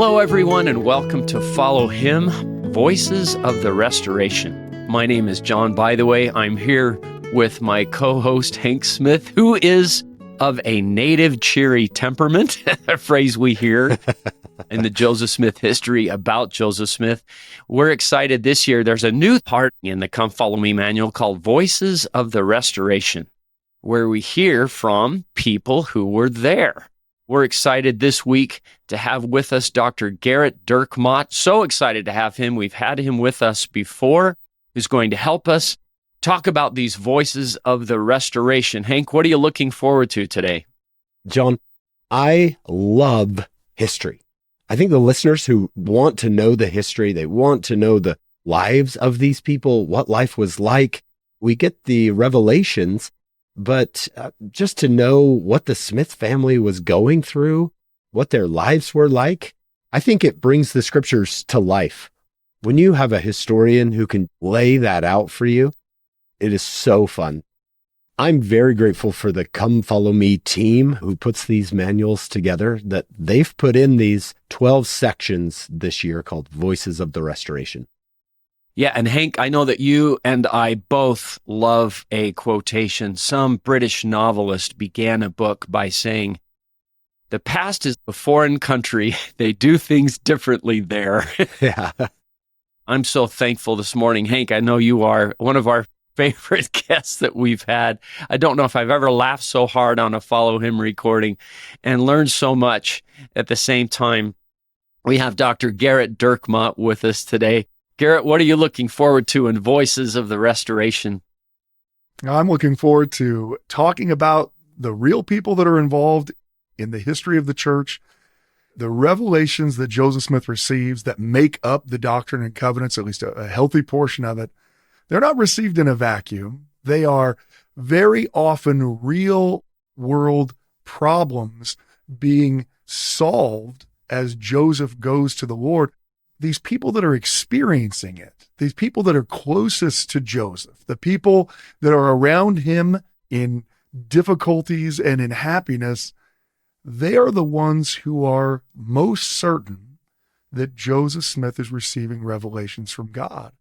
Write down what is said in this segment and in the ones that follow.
Hello, everyone, and welcome to Follow Him, Voices of the Restoration. My name is John, by the way. I'm here with my co-host, Hank Smith, who is of a native cheery temperament, a phrase we hear in the Joseph Smith history about Joseph Smith. We're excited this year. There's a new part in the Come Follow Me manual called Voices of the Restoration, where we hear from people who were there. We're excited this week to have with us Dr. Gerrit Dirkmaat. So excited to have him. We've had him with us before, who's going to help us talk about these voices of the restoration. Hank, what are you looking forward to today? John, I love history. I think the listeners who want to know the history, they want to know the lives of these people, what life was like. We get the revelations, but just to know what the Smith family was going through, what their lives were like, I think it brings the scriptures to life. When you have a historian who can lay that out for you, it is so fun. I'm very grateful for the Come Follow Me team who puts these manuals together, that they've put in these 12 sections this year called Voices of the Restoration. Yeah, and Hank, I know that you and I both love a quotation. Some British novelist began a book by saying, "The past is a foreign country. They do things differently there." Yeah. I'm so thankful this morning. Hank, I know you are one of our favorite guests that we've had. I don't know if I've ever laughed so hard on a Follow Him recording and learned so much at the same time. We have Dr. Gerrit Dirkmaat with us today. Gerrit, what are you looking forward to in Voices of the Restoration? I'm looking forward to talking about the real people that are involved in the history of the church, the revelations that Joseph Smith receives that make up the Doctrine and Covenants, at least a healthy portion of it. They're not received in a vacuum. They are very often real world problems being solved as Joseph goes to the Lord. These people that are experiencing it, these people that are closest to Joseph, the people that are around him in difficulties and in happiness, they are the ones who are most certain that Joseph Smith is receiving revelations from God.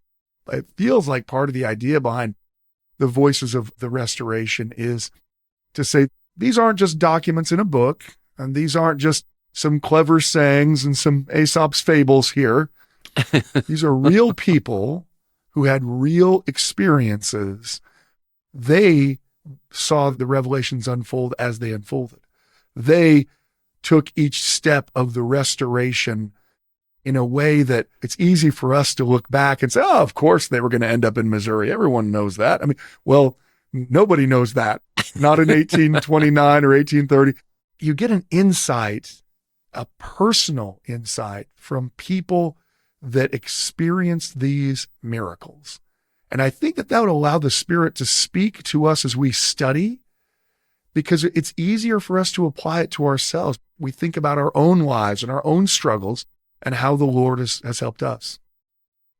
It feels like part of the idea behind the Voices of the Restoration is to say, these aren't just documents in a book, and these aren't just some clever sayings and some Aesop's fables here. These are real people who had real experiences. They saw the revelations unfold as they unfolded. They took each step of the restoration in a way that it's easy for us to look back and say, oh, of course they were going to end up in Missouri. Everyone knows that. I mean, well, nobody knows that. Not in 1829 or 1830. You get an insight, a personal insight from people that experienced these miracles. And I think that would allow the Spirit to speak to us as we study, because it's easier for us to apply it to ourselves. We think about our own lives and our own struggles and how the Lord has helped us.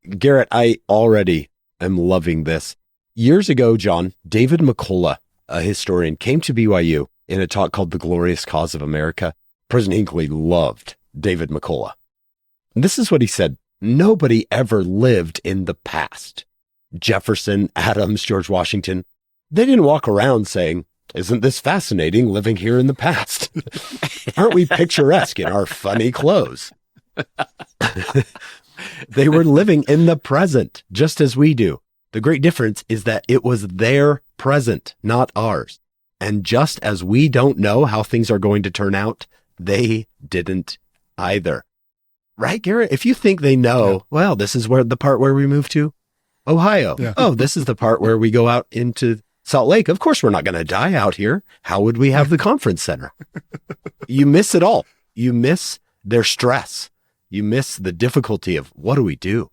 Gerrit, I already am loving this. Years ago, John, David McCullough, a historian, came to BYU in a talk called The Glorious Cause of America. President Hinckley loved David McCullough. And this is what he said: nobody ever lived in the past. Jefferson, Adams, George Washington, they didn't walk around saying, isn't this fascinating living here in the past? Aren't we picturesque in our funny clothes? They were living in the present, just as we do. The great difference is that it was their present, not ours. And just as we don't know how things are going to turn out, they didn't either. Right, Gerrit? If you think they know, well, this is where the part where we move to Ohio. Yeah. Oh, this is the part where we go out into Salt Lake. Of course, we're not going to die out here. How would we have the conference center? You miss it all. You miss their stress. You miss the difficulty of what do we do?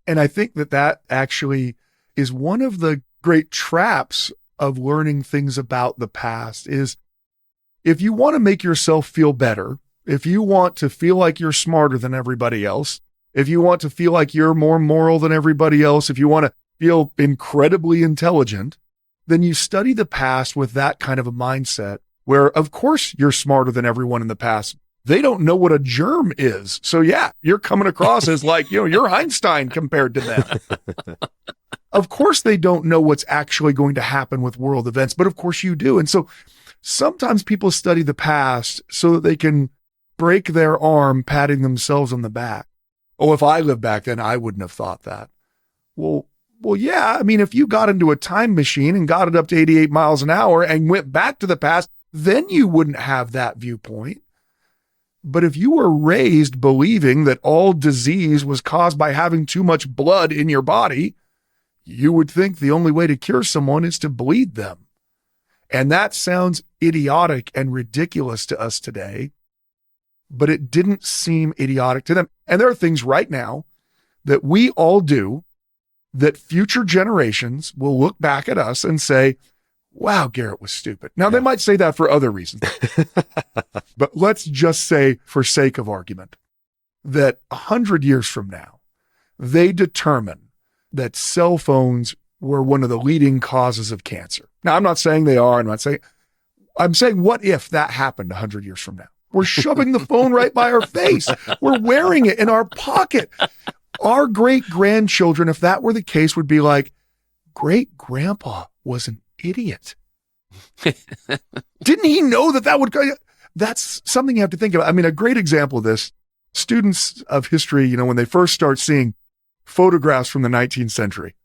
And I think that actually is one of the great traps of learning things about the past is if you want to make yourself feel better, if you want to feel like you're smarter than everybody else, if you want to feel like you're more moral than everybody else, if you want to feel incredibly intelligent, then you study the past with that kind of a mindset where, of course, you're smarter than everyone in the past. They don't know what a germ is. So yeah, you're coming across as like, you're Einstein compared to them. Of course, they don't know what's actually going to happen with world events, but of course you do. And so sometimes people study the past so that they can break their arm patting themselves on the back. Oh, if I lived back then, I wouldn't have thought that. Well, yeah. I mean, if you got into a time machine and got it up to 88 miles an hour and went back to the past, then you wouldn't have that viewpoint. But if you were raised believing that all disease was caused by having too much blood in your body, you would think the only way to cure someone is to bleed them. And that sounds idiotic and ridiculous to us today, but it didn't seem idiotic to them. And there are things right now that we all do that future generations will look back at us and say, wow, Gerrit was stupid. Now, They might say that for other reasons, but let's just say, for sake of argument, that 100 years from now, they determine that cell phones were one of the leading causes of cancer. Now, I'm not saying they are. I'm saying, what if that happened 100 years from now? We're shoving the phone right by our face. We're wearing it in our pocket. Our great-grandchildren, if that were the case, would be like, great-grandpa was an idiot. Didn't he know that would go? That's something you have to think about. I mean, a great example of this, students of history, when they first start seeing photographs from the 19th century,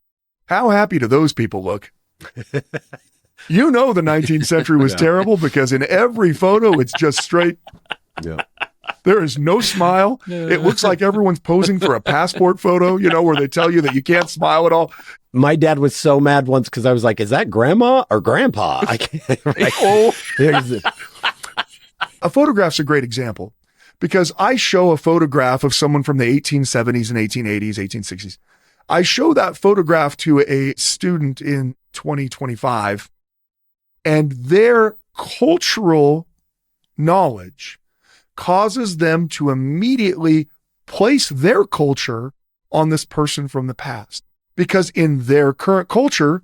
how happy do those people look? The 19th century was terrible because in every photo, it's just straight. Yeah. There is no smile. It looks like everyone's posing for a passport photo, where they tell you that you can't smile at all. My dad was so mad once because I was like, is that grandma or grandpa? I can't. Right? A photograph's a great example because I show a photograph of someone from the 1870s and 1880s, 1860s. I show that photograph to a student in 2025, and their cultural knowledge causes them to immediately place their culture on this person from the past. Because in their current culture,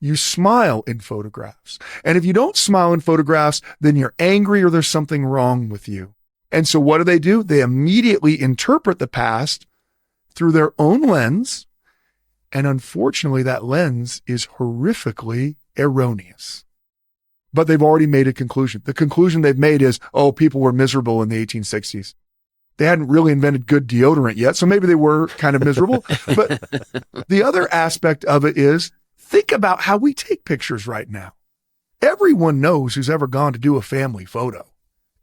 you smile in photographs. And if you don't smile in photographs, then you're angry or there's something wrong with you. And so what do? They immediately interpret the past through their own lens. And unfortunately, that lens is horrifically erroneous. But they've already made a conclusion. The conclusion they've made is, people were miserable in the 1860s. They hadn't really invented good deodorant yet, so maybe they were kind of miserable. But the other aspect of it is, think about how we take pictures right now. Everyone knows who's ever gone to do a family photo.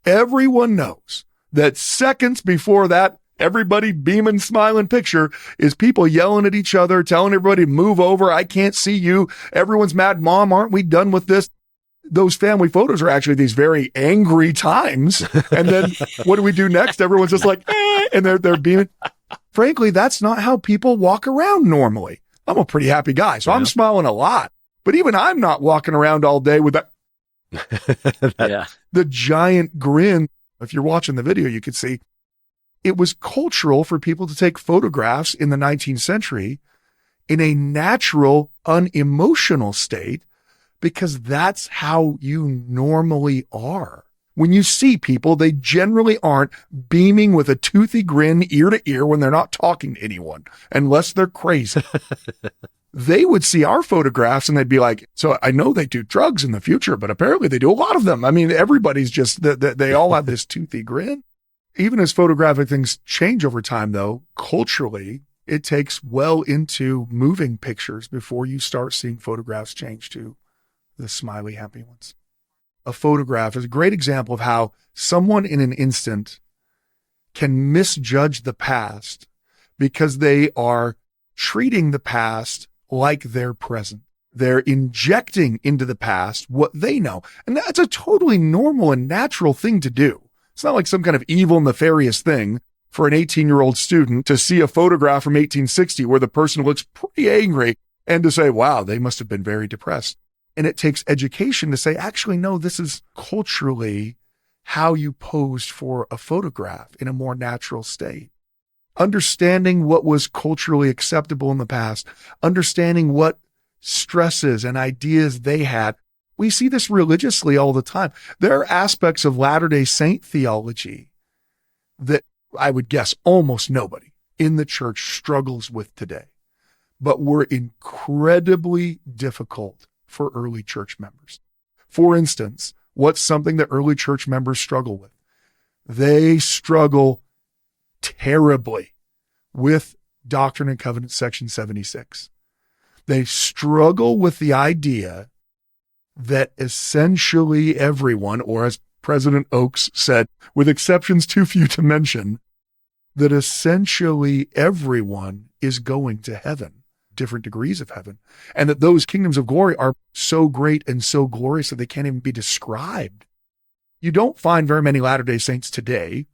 Everyone knows that seconds before that, everybody beaming, smiling picture is people yelling at each other, telling everybody, move over, I can't see you. Everyone's mad, Mom, aren't we done with this? Those family photos are actually these very angry times. And then what do we do next? Everyone's just like, and they're beaming. Frankly, that's not how people walk around normally. I'm a pretty happy guy, so I'm smiling a lot. But even I'm not walking around all day with that. The giant grin. If you're watching the video, you could see it was cultural for people to take photographs in the 19th century in a natural, unemotional state, because that's how you normally are. When you see people, they generally aren't beaming with a toothy grin ear to ear when they're not talking to anyone, unless they're crazy. They would see our photographs and they'd be like, so I know they do drugs in the future, but apparently they do a lot of them. I mean, everybody's just, they all have this toothy grin. Even as photographic things change over time, though, culturally, it takes well into moving pictures before you start seeing photographs change to the smiley, happy ones. A photograph is a great example of how someone in an instant can misjudge the past because they are treating the past like their present. They're injecting into the past what they know. And that's a totally normal and natural thing to do. It's not like some kind of evil, nefarious thing for an 18-year-old student to see a photograph from 1860 where the person looks pretty angry and to say, wow, they must have been very depressed. And it takes education to say, actually, no, this is culturally how you posed for a photograph in a more natural state. Understanding what was culturally acceptable in the past, understanding what stresses and ideas they had. We see this religiously all the time. There are aspects of Latter-day Saint theology that I would guess almost nobody in the church struggles with today, but were incredibly difficult for early church members. For instance, what's something that early church members struggle with? They struggle terribly with Doctrine and Covenants section 76. They struggle with the idea that essentially everyone, or as President Oakes said, with exceptions too few to mention, that essentially everyone is going to heaven, different degrees of heaven, and that those kingdoms of glory are so great and so glorious that they can't even be described. You don't find very many Latter-day Saints today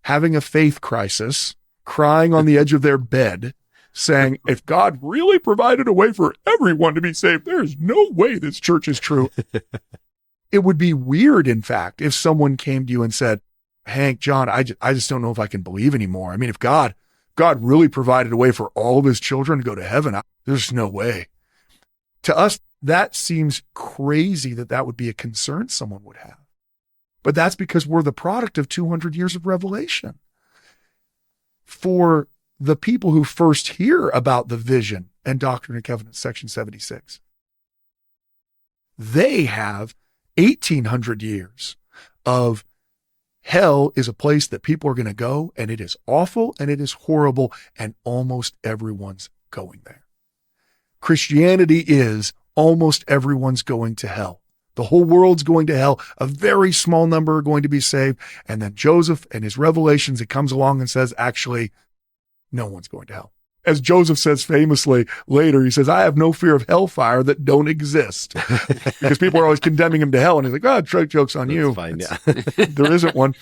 having a faith crisis, crying on the edge of their bed, saying, if God really provided a way for everyone to be saved, there is no way this church is true. It would be weird, in fact, if someone came to you and said, Hank, John, I just don't know if I can believe anymore. I mean, if God really provided a way for all of his children to go to heaven, there's no way. To us, that seems crazy that would be a concern someone would have. But that's because we're the product of 200 years of revelation. For the people who first hear about the vision and Doctrine and Covenants section 76, they have 1,800 years of hell is a place that people are going to go, and it is awful and it is horrible, and almost everyone's going there. Christianity is almost everyone's going to hell. The whole world's going to hell. A very small number are going to be saved. And then Joseph and his revelations, he comes along and says, actually, no one's going to hell. As Joseph says famously later, he says, I have no fear of hellfire that don't exist. Because people are always condemning him to hell. And he's like, joke's on you. Fine, yeah. There isn't one.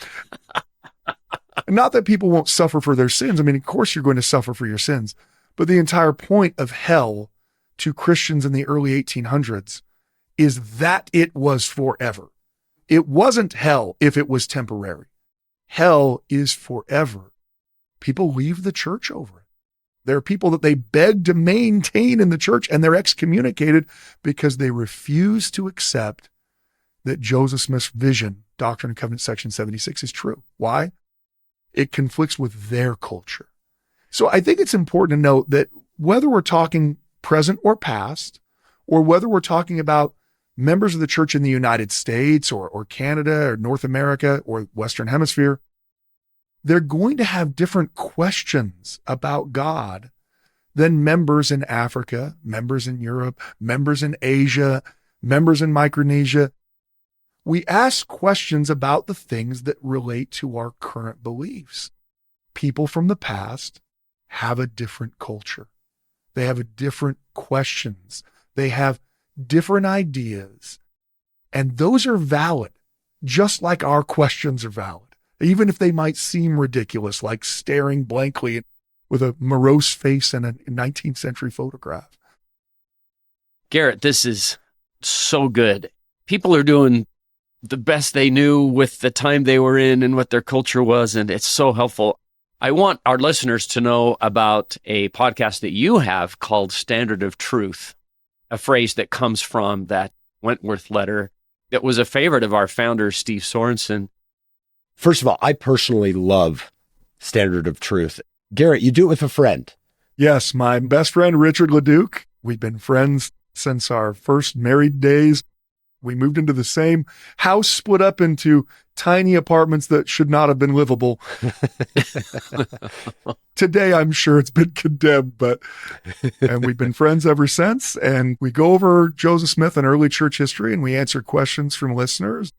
Not that people won't suffer for their sins. I mean, of course you're going to suffer for your sins. But the entire point of hell to Christians in the early 1800s is that it was forever. It wasn't hell if it was temporary. Hell is forever. People leave the church over it. There are people that they beg to maintain in the church, and they're excommunicated because they refuse to accept that Joseph Smith's vision, Doctrine and Covenants section 76, is true. Why? It conflicts with their culture. So I think it's important to note that whether we're talking present or past, or whether we're talking about members of the church in the United States or Canada or North America or Western Hemisphere, they're going to have different questions about God than members in Africa, members in Europe, members in Asia, members in Micronesia. We ask questions about the things that relate to our current beliefs. People from the past have a different culture. They have different questions. They have different ideas. And those are valid, just like our questions are valid, even if they might seem ridiculous, like staring blankly with a morose face and a 19th century photograph. Gerrit, this is so good. People are doing the best they knew with the time they were in and what their culture was, and it's so helpful. I want our listeners to know about a podcast that you have called Standard of Truth, a phrase that comes from that Wentworth letter that was a favorite of our founder, Steve Sorensen. First of all, I personally love Standard of Truth. Gerrit, you do it with a friend. Yes, my best friend, Richard Leduc. We've been friends since our first married days. We moved into the same house, split up into tiny apartments that should not have been livable. Today, I'm sure it's been condemned, and we've been friends ever since. And we go over Joseph Smith and early church history, and we answer questions from listeners.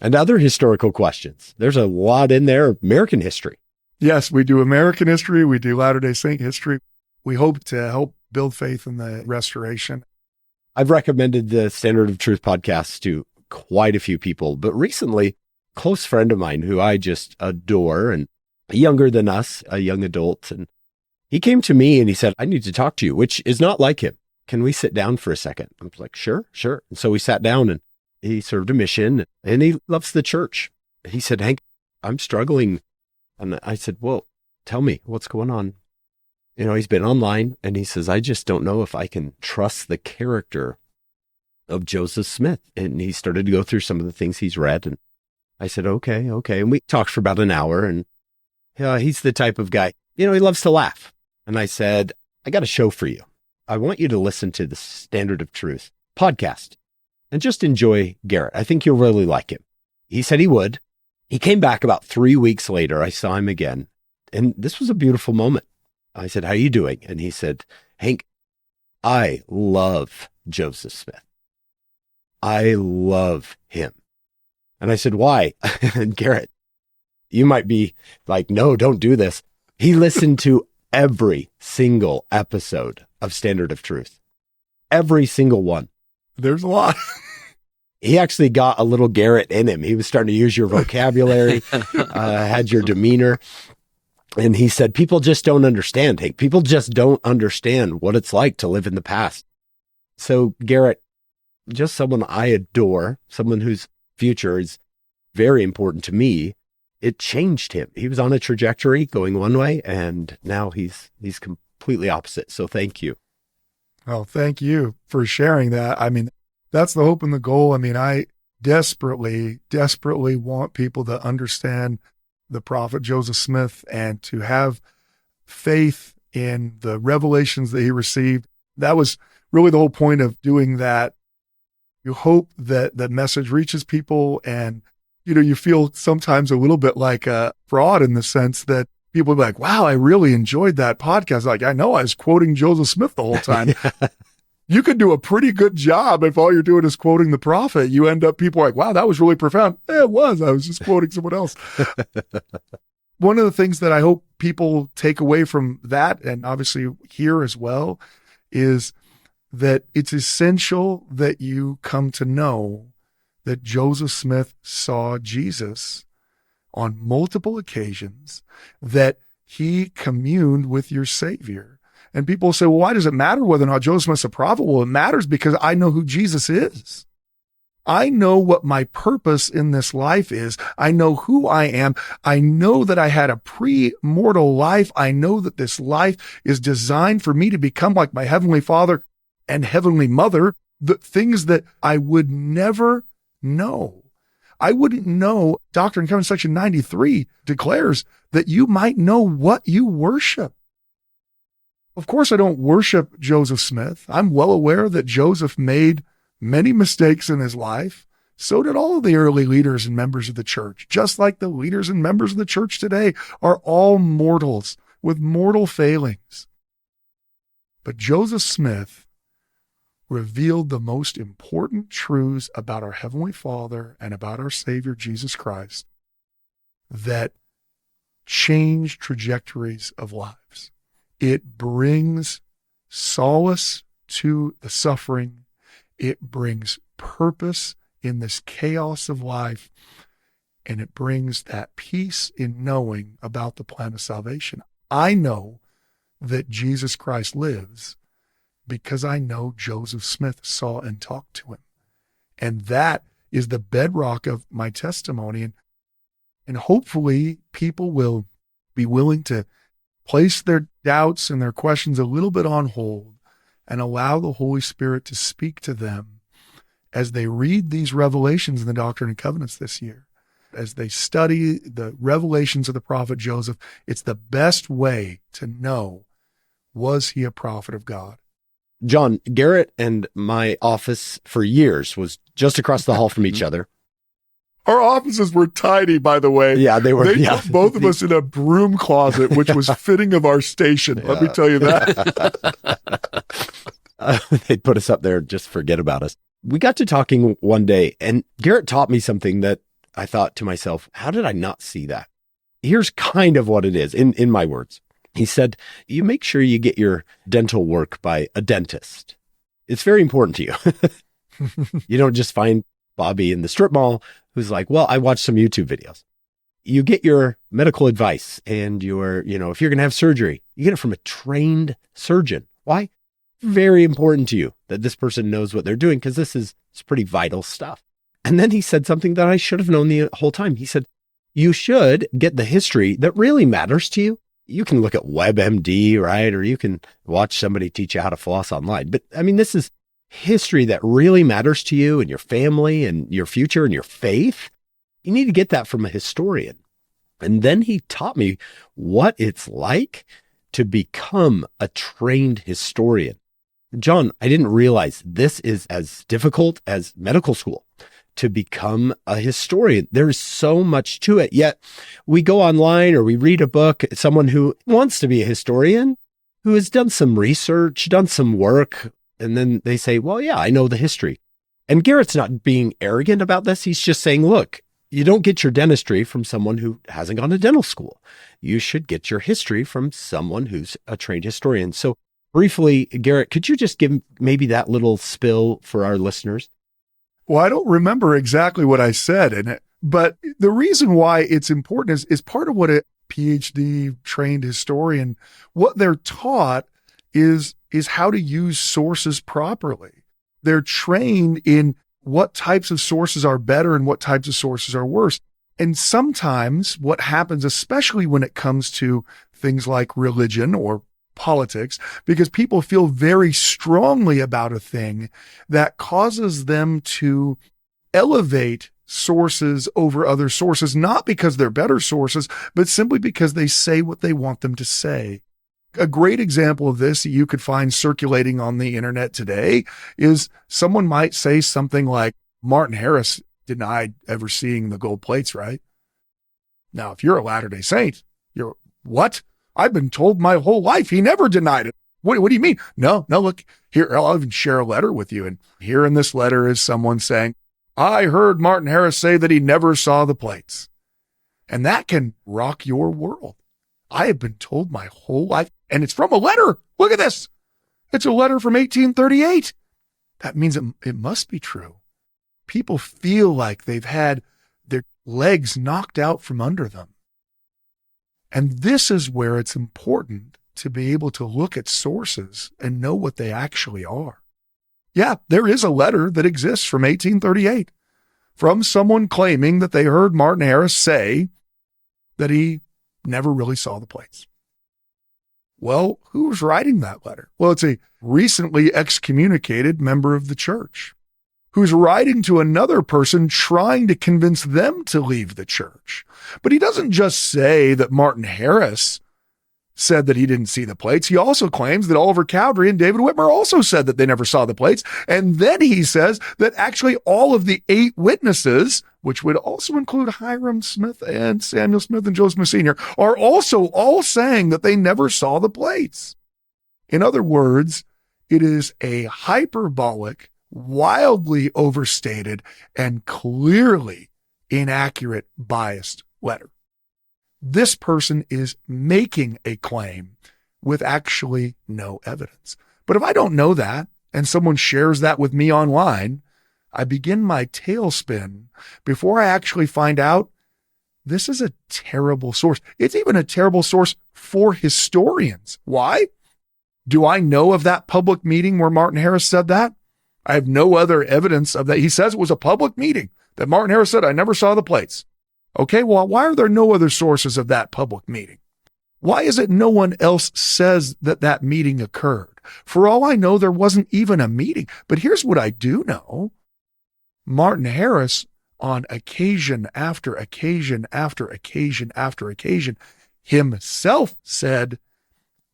And other historical questions. There's a lot in there, American history. Yes, we do American history. We do Latter-day Saint history. We hope to help build faith in the restoration. I've recommended the Standard of Truth podcast to quite a few people, but recently, a close friend of mine who I just adore and younger than us, a young adult, and he came to me and he said, I need to talk to you, which is not like him. Can we sit down for a second? I was like, sure. And so we sat down and he served a mission and he loves the church. He said, Hank, I'm struggling. And I said, well, tell me what's going on. You know, he's been online and he says, I just don't know if I can trust the character of Joseph Smith. And he started to go through some of the things he's read. And I said, okay. And we talked for about an hour and He's the type of guy, he loves to laugh. And I said, I got a show for you. I want you to listen to the Standard of Truth podcast and just enjoy Gerrit. I think you'll really like him. He said he would. He came back about 3 weeks later. I saw him again. And this was a beautiful moment. I said, how are you doing? And he said, Hank, I love Joseph Smith. I love him. And I said, why? And Gerrit, you might be like, no, don't do this. He listened to every single episode of Standard of Truth. Every single one. There's a lot. He actually got a little Gerrit in him. He was starting to use your vocabulary, had your demeanor. And he said, people just don't understand, Hank. People just don't understand what it's like to live in the past. So Gerrit, just someone I adore, someone whose future is very important to me. It changed him. He was on a trajectory going one way, and now he's completely opposite. So thank you. Oh, thank you for sharing that. I mean, that's the hope and the goal. I mean, I desperately, desperately want people to understand the prophet Joseph Smith and to have faith in the revelations that he received. That was really the whole point of doing that. You hope that the message reaches people, and you feel sometimes a little bit like a fraud in the sense that people are like, wow, I really enjoyed that podcast. Like, I know I was quoting Joseph Smith the whole time. You could do a pretty good job if all you're doing is quoting the prophet. You end up, people are like, wow, that was really profound. It was. I was just quoting someone else. One of the things that I hope people take away from that, and obviously here as well, is that it's essential that you come to know that Joseph Smith saw Jesus on multiple occasions, that he communed with your Savior. And people say, well, why does it matter whether or not Joseph Smith's a prophet? Well, it matters because I know who Jesus is. I know what my purpose in this life is. I know who I am. I know that I had a pre-mortal life. I know that this life is designed for me to become like my Heavenly Father and Heavenly Mother, the things that I would never know. I wouldn't know. Doctrine and Covenants section 93 declares that you might know what you worship. Of course, I don't worship Joseph Smith. I'm well aware that Joseph made many mistakes in his life. So did all of the early leaders and members of the church. Just like the leaders and members of the church today are all mortals with mortal failings. But Joseph Smith revealed the most important truths about our Heavenly Father and about our Savior, Jesus Christ, that change trajectories of lives. It brings solace to the suffering. It brings purpose in this chaos of life. And it brings that peace in knowing about the plan of salvation. I know that Jesus Christ lives because I know Joseph Smith saw and talked to him. And that is the bedrock of my testimony. And hopefully people will be willing to place their doubts and their questions a little bit on hold and allow the Holy Spirit to speak to them as they read these revelations in the Doctrine and Covenants this year. As they study the revelations of the prophet Joseph, it's the best way to know, was he a prophet of God? John, Gerrit and my office for years was just across the hall from each other. Our offices were tiny, by the way. Yeah, they were. They put both of us in a broom closet, which was fitting of our station. Yeah. Let me tell you that. They'd put us up there and just forget about us. We got to talking one day, and Gerrit taught me something that I thought to myself, how did I not see that? Here's kind of what it is, in my words. He said, you make sure you get your dental work by a dentist. It's very important to you. You don't just find Bobby in the strip mall who's like, well, I watched some YouTube videos. You get your medical advice and your, if you're going to have surgery, you get it from a trained surgeon. Why? Very important to you that this person knows what they're doing, because it's pretty vital stuff. And then he said something that I should have known the whole time. He said, you should get the history that really matters to you. You can look at WebMD, right? Or you can watch somebody teach you how to floss online. But I mean, this is history that really matters to you and your family and your future and your faith. You need to get that from a historian. And then he taught me what it's like to become a trained historian. John, I didn't realize this is as difficult as medical school to become a historian. There's so much to it. Yet we go online or we read a book, someone who wants to be a historian, who has done some research, done some work, and then they say, well, yeah, I know the history. And Gerrit's not being arrogant about this. He's just saying, look, you don't get your dentistry from someone who hasn't gone to dental school. You should get your history from someone who's a trained historian. So briefly, Gerrit, could you just give maybe that little spill for our listeners? Well, I don't remember exactly what I said in it, but the reason why it's important is part of what a PhD trained historian, what they're taught is how to use sources properly. They're trained in what types of sources are better and what types of sources are worse. And sometimes what happens, especially when it comes to things like religion or politics, because people feel very strongly about a thing, that causes them to elevate sources over other sources, not because they're better sources, but simply because they say what they want them to say. A great example of this that you could find circulating on the internet today is someone might say something like, Martin Harris denied ever seeing the gold plates, right? Now, if you're a Latter-day Saint, you're, what? I've been told my whole life he never denied it. What do you mean? No, look, here, I'll even share a letter with you. And here in this letter is someone saying, I heard Martin Harris say that he never saw the plates. And that can rock your world. I have been told my whole life, and it's from a letter. Look at this. It's a letter from 1838. That means it must be true. People feel like they've had their legs knocked out from under them. And this is where it's important to be able to look at sources and know what they actually are. Yeah, there is a letter that exists from 1838 from someone claiming that they heard Martin Harris say that he never really saw the plates. Well, who was writing that letter? Well, it's a recently excommunicated member of the church who's writing to another person trying to convince them to leave the church. But he doesn't just say that Martin Harris said that he didn't see the plates. He also claims that Oliver Cowdery and David Whitmer also said that they never saw the plates. And then he says that actually all of the 8 witnesses, which would also include Hiram Smith and Samuel Smith and Joseph Smith Sr., are also all saying that they never saw the plates. In other words, it is a hyperbolic, wildly overstated, and clearly inaccurate, biased letter. This person is making a claim with actually no evidence. But if I don't know that, and someone shares that with me online, I begin my tailspin before I actually find out this is a terrible source. It's even a terrible source for historians. Why? Do I know of that public meeting where Martin Harris said that? I have no other evidence of that. He says it was a public meeting that Martin Harris said, I never saw the plates. Okay, well, why are there no other sources of that public meeting? Why is it no one else says that that meeting occurred? For all I know, there wasn't even a meeting. But here's what I do know. Martin Harris, on occasion after occasion after occasion after occasion, himself said,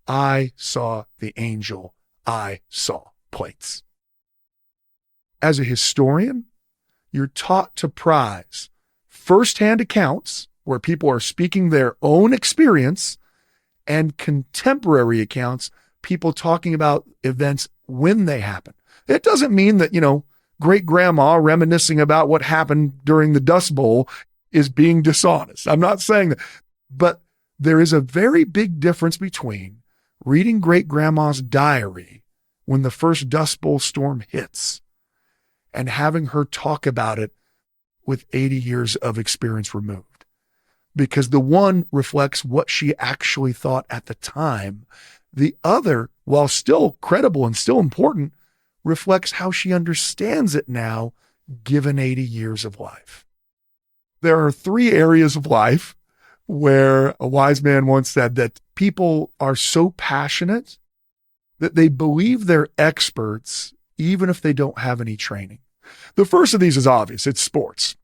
I saw the angel. I saw plates. As a historian, you're taught to prize firsthand accounts where people are speaking their own experience and contemporary accounts, people talking about events when they happen. It doesn't mean that, great grandma reminiscing about what happened during the Dust Bowl is being dishonest. I'm not saying that, but there is a very big difference between reading great grandma's diary when the first Dust Bowl storm hits and having her talk about it with 80 years of experience removed. Because the one reflects what she actually thought at the time. The other, while still credible and still important, reflects how she understands it now, given 80 years of life. There are 3 areas of life where a wise man once said that people are so passionate that they believe they're experts even if they don't have any training. The first of these is obvious. It's sports.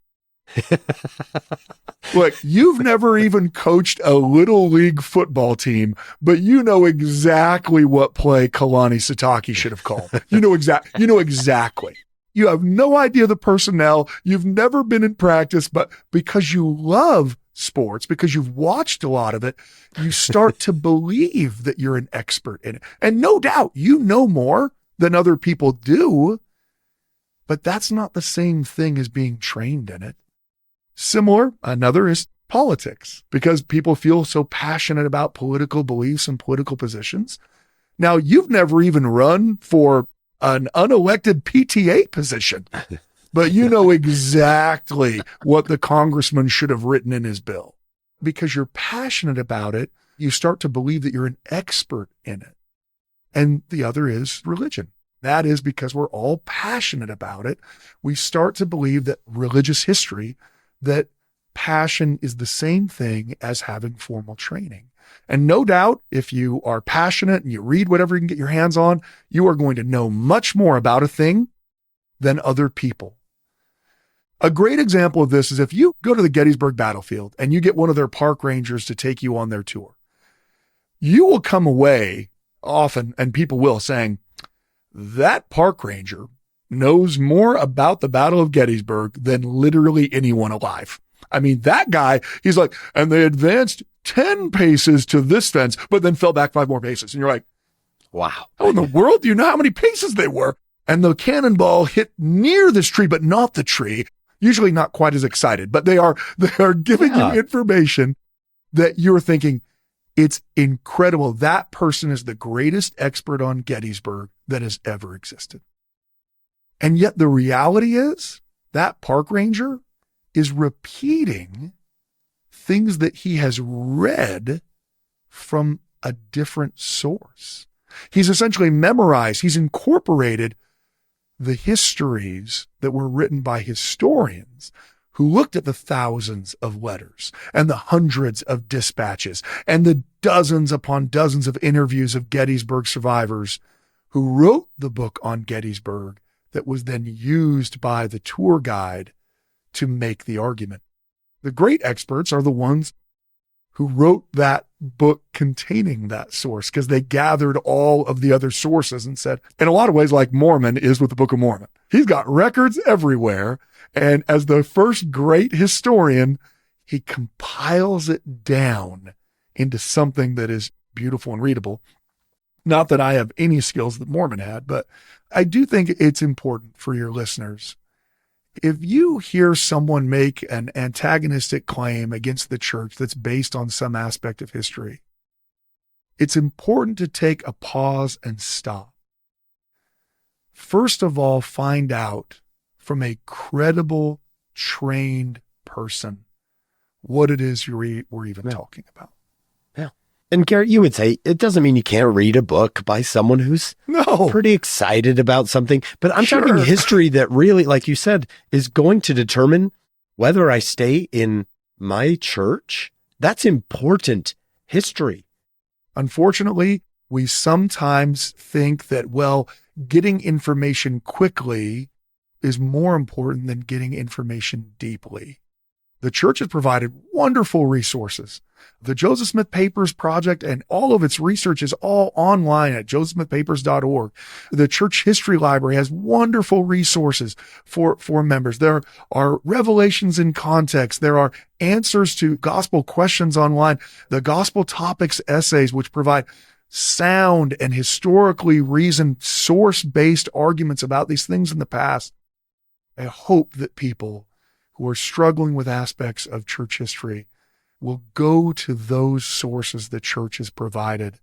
Look, you've never even coached a little league football team, but you know exactly what play Kalani Sitake should have called. You know exactly. You have no idea the personnel. You've never been in practice, but because you love sports, because you've watched a lot of it, you start to believe that you're an expert in it. And no doubt you know more than other people do, but that's not the same thing as being trained in it. Similar, another is politics, because people feel so passionate about political beliefs and political positions. Now, you've never even run for an unelected PTA position, but you know exactly what the congressman should have written in his bill. Because you're passionate about it, you start to believe that you're an expert in it. And the other is religion. That is because we're all passionate about it. We start to believe that religious history, that passion is the same thing as having formal training. And no doubt, if you are passionate and you read whatever you can get your hands on, you are going to know much more about a thing than other people. A great example of this is if you go to the Gettysburg battlefield and you get one of their park rangers to take you on their tour, you will come away often, and people will, saying, that park ranger knows more about the Battle of Gettysburg than literally anyone alive. I mean, that guy, he's like, and they advanced 10 paces to this fence, but then fell back 5 more paces. And you're like, Wow. how in the world do you know how many paces they were? And the cannonball hit near this tree, but not the tree. Usually not quite as excited, but they are giving you information that you're thinking, it's incredible. That person is the greatest expert on Gettysburg that has ever existed. And yet the reality is that park ranger is repeating things that he has read from a different source. He's essentially memorized, he's incorporated the histories that were written by historians who looked at the thousands of letters and the hundreds of dispatches and the dozens upon dozens of interviews of Gettysburg survivors who wrote the book on Gettysburg that was then used by the tour guide to make the argument. The great experts are the ones who wrote that book containing that source, because they gathered all of the other sources and said, in a lot of ways, like Mormon is with the Book of Mormon. He's got records everywhere. And as the first great historian, he compiles it down into something that is beautiful and readable. Not that I have any skills that Mormon had, but I do think it's important for your listeners. If you hear someone make an antagonistic claim against the church that's based on some aspect of history, it's important to take a pause and stop. First of all, find out from a credible, trained person what it is we're even talking about. Yeah. And Gerrit, you would say it doesn't mean you can't read a book by someone who's pretty excited about something. But I'm talking history that really, like you said, is going to determine whether I stay in my church. That's important history. Unfortunately, we sometimes think that, well, getting information quickly is more important than getting information deeply. The church has provided wonderful resources. The Joseph Smith Papers Project and all of its research is all online at josephsmithpapers.org. The Church History Library has wonderful resources for members. There are revelations in context. There are answers to gospel questions online. The Gospel Topics essays, which provide sound and historically reasoned source-based arguments about these things in the past. I hope that people who are struggling with aspects of church history will go to those sources the church has provided.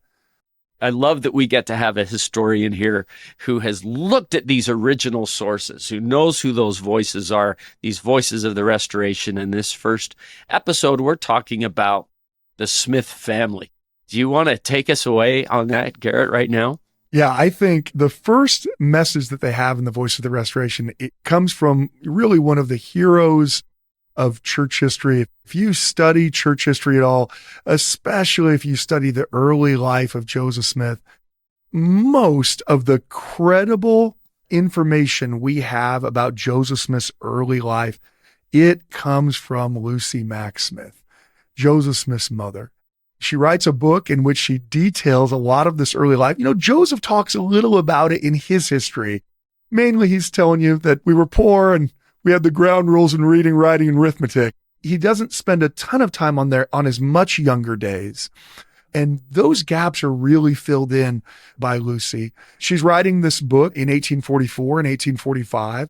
I love that we get to have a historian here who has looked at these original sources, who knows who those voices are, these voices of the Restoration. In this first episode, we're talking about the Smith family. Do you want to take us away on that, Gerrit, right now? Yeah, I think the first message that they have in the Voice of the Restoration, it comes from really one of the heroes of church history. If you study church history at all, especially if you study the early life of Joseph Smith, most of the credible information we have about Joseph Smith's early life It comes from Lucy Mack Smith, Joseph Smith's mother. She writes a book in which she details a lot of this early life. Joseph talks a little about it in his history. Mainly, he's telling you that we were poor and we had the ground rules in reading, writing, and arithmetic. He doesn't spend a ton of time on his much younger days. And those gaps are really filled in by Lucy. She's writing this book in 1844 and 1845.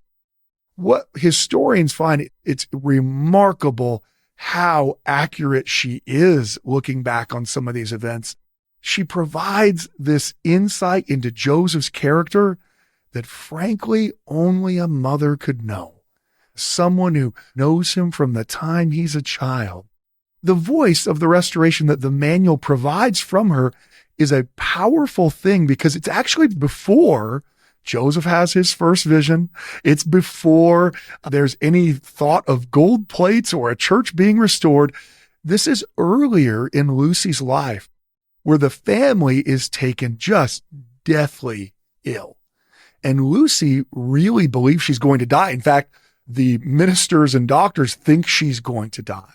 What historians find, it's remarkable how accurate she is looking back on some of these events. She provides this insight into Joseph's character that frankly only a mother could know. Someone who knows him from the time he's a child. The voice of the restoration that the manual provides from her is a powerful thing because it's actually before Joseph has his first vision. It's before there's any thought of gold plates or a church being restored. This is earlier in Lucy's life where the family is taken just deathly ill. And Lucy really believes she's going to die. In fact, the ministers and doctors think she's going to die.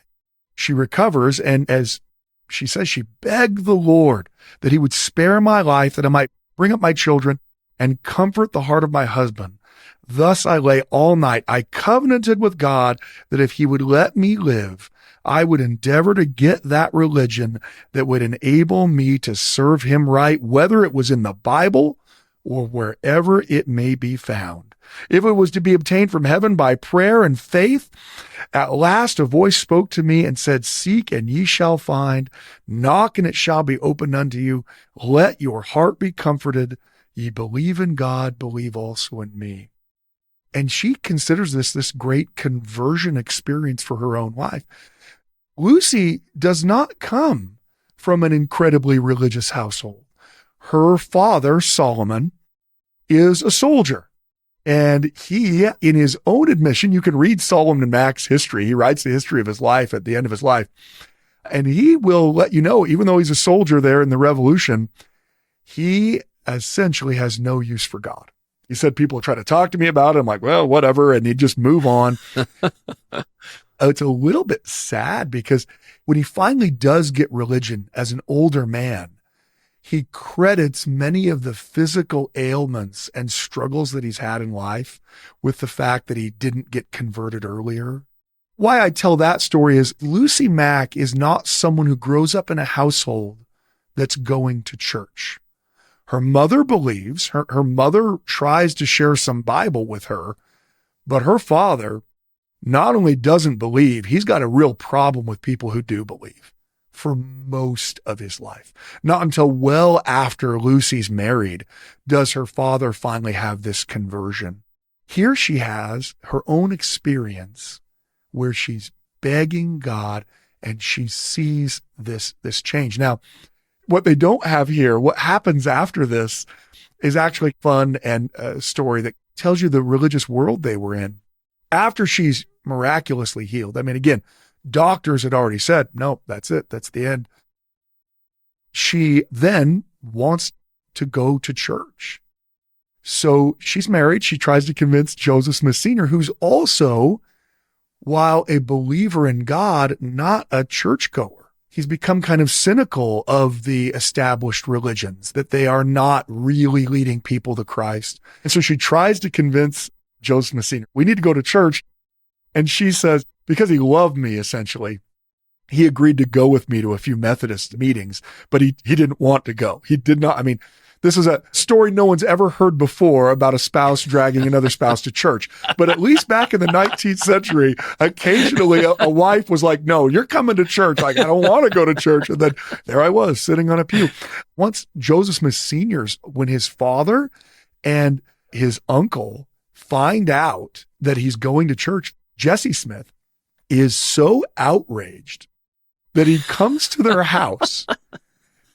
She recovers, and as she says, she begged the Lord that he would spare my life, that I might bring up my children and comfort the heart of my husband. Thus I lay all night. I covenanted with God that if he would let me live, I would endeavor to get that religion that would enable me to serve him right, whether it was in the Bible or wherever it may be found. If it was to be obtained from heaven by prayer and faith, at last a voice spoke to me and said, seek and ye shall find, knock and it shall be opened unto you. Let your heart be comforted. Ye believe in God, believe also in me. And she considers this great conversion experience for her own life. Lucy does not come from an incredibly religious household. Her father, Solomon, is a soldier. And he, in his own admission, you can read Solomon Mack's history. He writes the history of his life at the end of his life. And he will let you know, even though he's a soldier there in the Revolution, he essentially has no use for God. He said, people try to talk to me about it. I'm like, well, whatever. And he'd just move on. It's a little bit sad because when he finally does get religion as an older man, he credits many of the physical ailments and struggles that he's had in life with the fact that he didn't get converted earlier. Why I tell that story is Lucy Mack is not someone who grows up in a household that's going to church. Her mother believes, her mother tries to share some Bible with her, but her father not only doesn't believe, he's got a real problem with people who do believe for most of his life. Not until well after Lucy's married does her father finally have this conversion. Here she has her own experience where she's begging God and she sees this change. Now, what they don't have here, what happens after this is actually fun and a story that tells you the religious world they were in. After she's miraculously healed, I mean, again, doctors had already said, no, that's it. That's the end. She then wants to go to church. So she's married. She tries to convince Joseph Smith Sr., who's also, while a believer in God, not a churchgoer. He's become kind of cynical of the established religions, that they are not really leading people to Christ. And so she tries to convince Joseph Smith Sr., we need to go to church. And she says, because he loved me, essentially, he agreed to go with me to a few Methodist meetings, but he didn't want to go. He did not. I mean, this is a story no one's ever heard before about a spouse dragging another spouse to church. But at least back in the 19th century, occasionally a wife was like, no, you're coming to church. Like, I don't want to go to church. And then there I was sitting on a pew. Once Joseph Smith Sr.'s, when his father and his uncle find out that he's going to church, Jesse Smith is so outraged that he comes to their house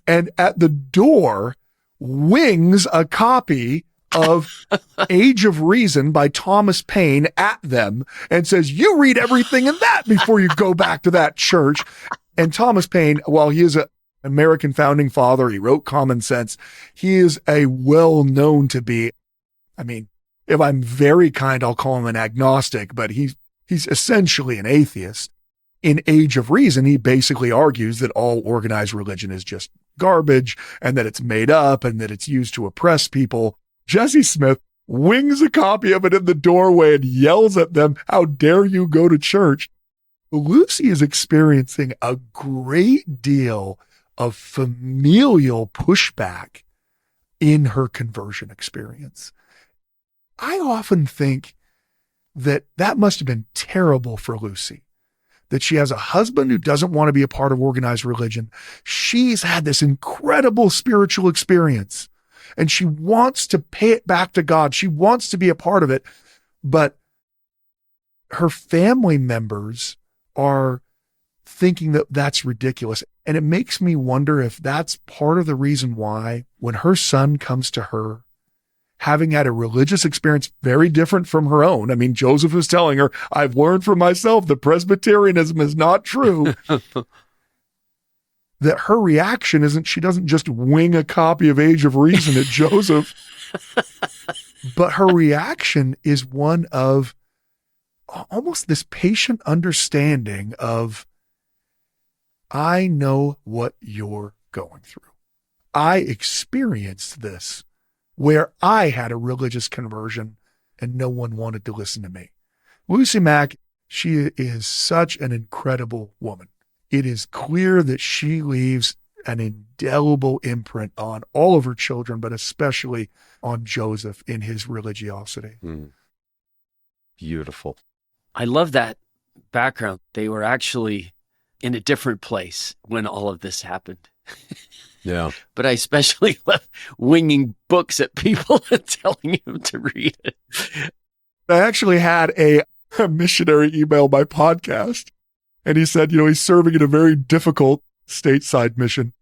and at the door wings a copy of Age of Reason by Thomas Paine at them and says, you read everything in that before you go back to that church. And Thomas Paine, while he is an American founding father, he wrote Common Sense. He is a well known to be, I mean, if I'm very kind, I'll call him an agnostic, but he's He's essentially an atheist. In Age of Reason, he basically argues that all organized religion is just garbage and that it's made up and that it's used to oppress people. Jesse Smith wings a copy of it in the doorway and yells at them, "How dare you go to church?" Lucy is experiencing a great deal of familial pushback in her conversion experience. I often think that must have been terrible for Lucy, that she has a husband who doesn't want to be a part of organized religion. She's had this incredible spiritual experience and she wants to pay it back to God. She wants to be a part of it, but her family members are thinking that that's ridiculous. And it makes me wonder if that's part of the reason why when her son comes to her, having had a religious experience very different from her own. I mean, Joseph was telling her, "I've learned for myself that Presbyterianism is not true." That her reaction isn't, she doesn't just wing a copy of Age of Reason at Joseph, but her reaction is one of almost this patient understanding of, I know what you're going through. I experienced this where I had a religious conversion and no one wanted to listen to me. Lucy Mack, she is such an incredible woman. It is clear that she leaves an indelible imprint on all of her children, but especially on Joseph in his religiosity. Beautiful. I love that background. They were actually in a different place when all of this happened. Yeah. But I especially love winging books at people and telling them to read it. I actually had a missionary email my podcast, and he said, he's serving in a very difficult stateside mission.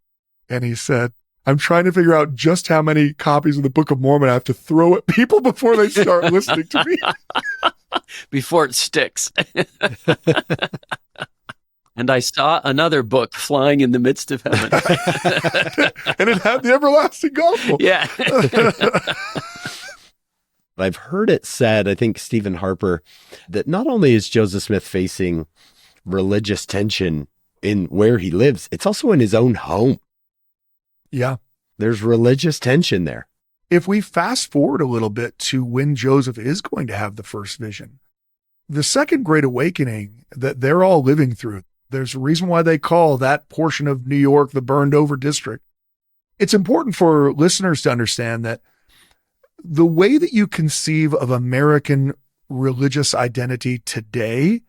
And he said, "I'm trying to figure out just how many copies of the Book of Mormon I have to throw at people before they start listening to me." Before it sticks. And I saw another book flying in the midst of heaven. And it had the everlasting gospel. Yeah. I've heard it said, I think Stephen Harper, that not only is Joseph Smith facing religious tension in where he lives, it's also in his own home. Yeah. There's religious tension there. If we fast forward a little bit to when Joseph is going to have the first vision, the Second Great Awakening that they're all living through, there's a reason why they call that portion of New York the burned over district. It's important for listeners to understand that the way that you conceive of American religious identity today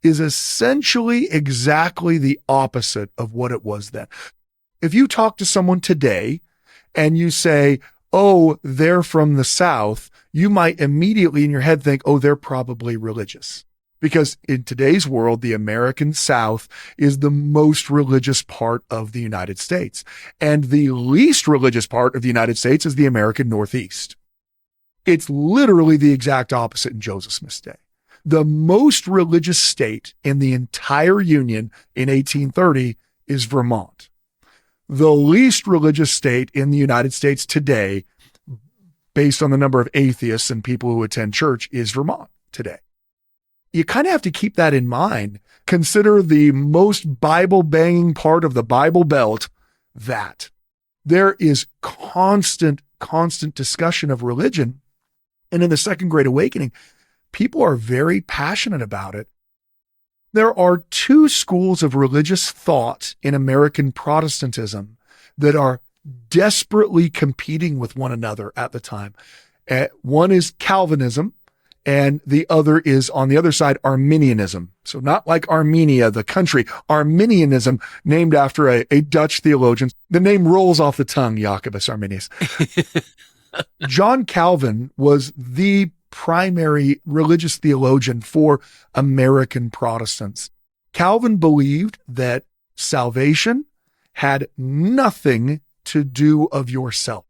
is essentially exactly the opposite of what it was then. If you talk to someone today and you say, "Oh, they're from the South," you might immediately in your head think, "Oh, they're probably religious." Because in today's world, the American South is the most religious part of the United States. And the least religious part of the United States is the American Northeast. It's literally the exact opposite in Joseph Smith's day. The most religious state in the entire Union in 1830 is Vermont. The least religious state in the United States today, based on the number of atheists and people who attend church, is Vermont today. You kind of have to keep that in mind. Consider the most Bible-banging part of the Bible Belt, that there is constant discussion of religion. And in the Second Great Awakening, people are very passionate about it. There are two schools of religious thought in American Protestantism that are desperately competing with one another at the time. One is Calvinism, and the other is, on the other side, Arminianism. So not like Armenia, the country. Arminianism, named after a Dutch theologian. The name rolls off the tongue, Jacobus Arminius. John Calvin was the primary religious theologian for American Protestants. Calvin believed that salvation had nothing to do of yourself.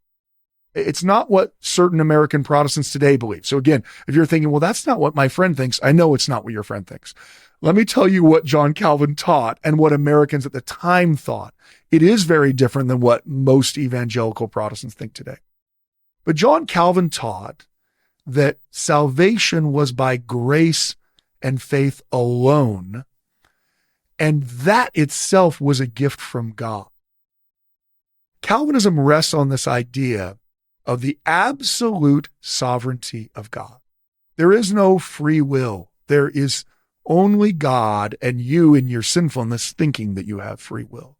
It's not what certain American Protestants today believe. So again, if you're thinking, well, that's not what my friend thinks, I know it's not what your friend thinks. Let me tell you what John Calvin taught and what Americans at the time thought. It is very different than what most evangelical Protestants think today. But John Calvin taught that salvation was by grace and faith alone. And that itself was a gift from God. Calvinism rests on this idea of the absolute sovereignty of God. There is no free will. There is only God and you in your sinfulness thinking that you have free will.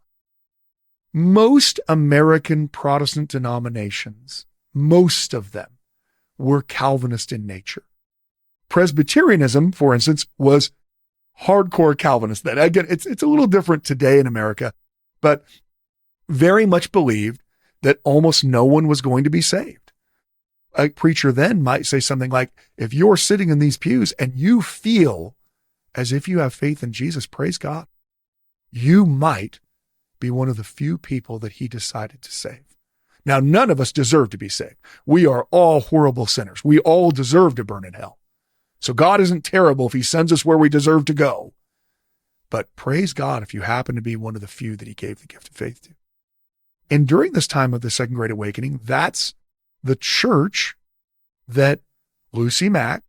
Most American Protestant denominations, most of them, were Calvinist in nature. Presbyterianism, for instance, was hardcore Calvinist then. Again, it's a little different today in America, but very much believed that almost no one was going to be saved. A preacher then might say something like, if you're sitting in these pews and you feel as if you have faith in Jesus, praise God, you might be one of the few people that he decided to save. Now, none of us deserve to be saved. We are all horrible sinners. We all deserve to burn in hell. So God isn't terrible if he sends us where we deserve to go. But praise God if you happen to be one of the few that he gave the gift of faith to. And during this time of the Second Great Awakening, that's the church that Lucy Mack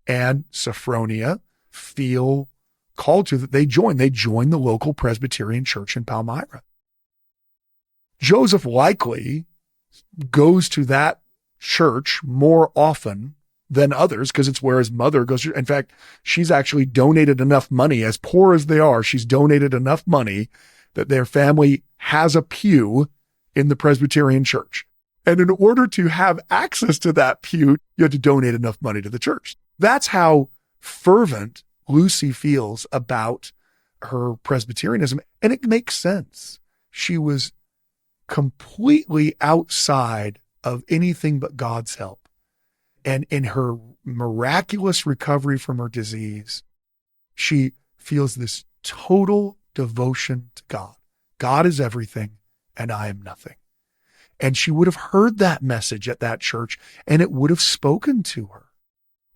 and Sophronia feel called to, that they join. They join the local Presbyterian church in Palmyra. Joseph likely goes to that church more often than others because it's where his mother goes. In fact, she's actually donated enough money, as poor as they are, she's donated enough money that their family has a pew in the Presbyterian church. And in order to have access to that pew, you had to donate enough money to the church. That's how fervent Lucy feels about her Presbyterianism. And it makes sense. She was completely outside of anything but God's help. And in her miraculous recovery from her disease, she feels this total devotion to God. God is everything, and I am nothing. And she would have heard that message at that church, and it would have spoken to her.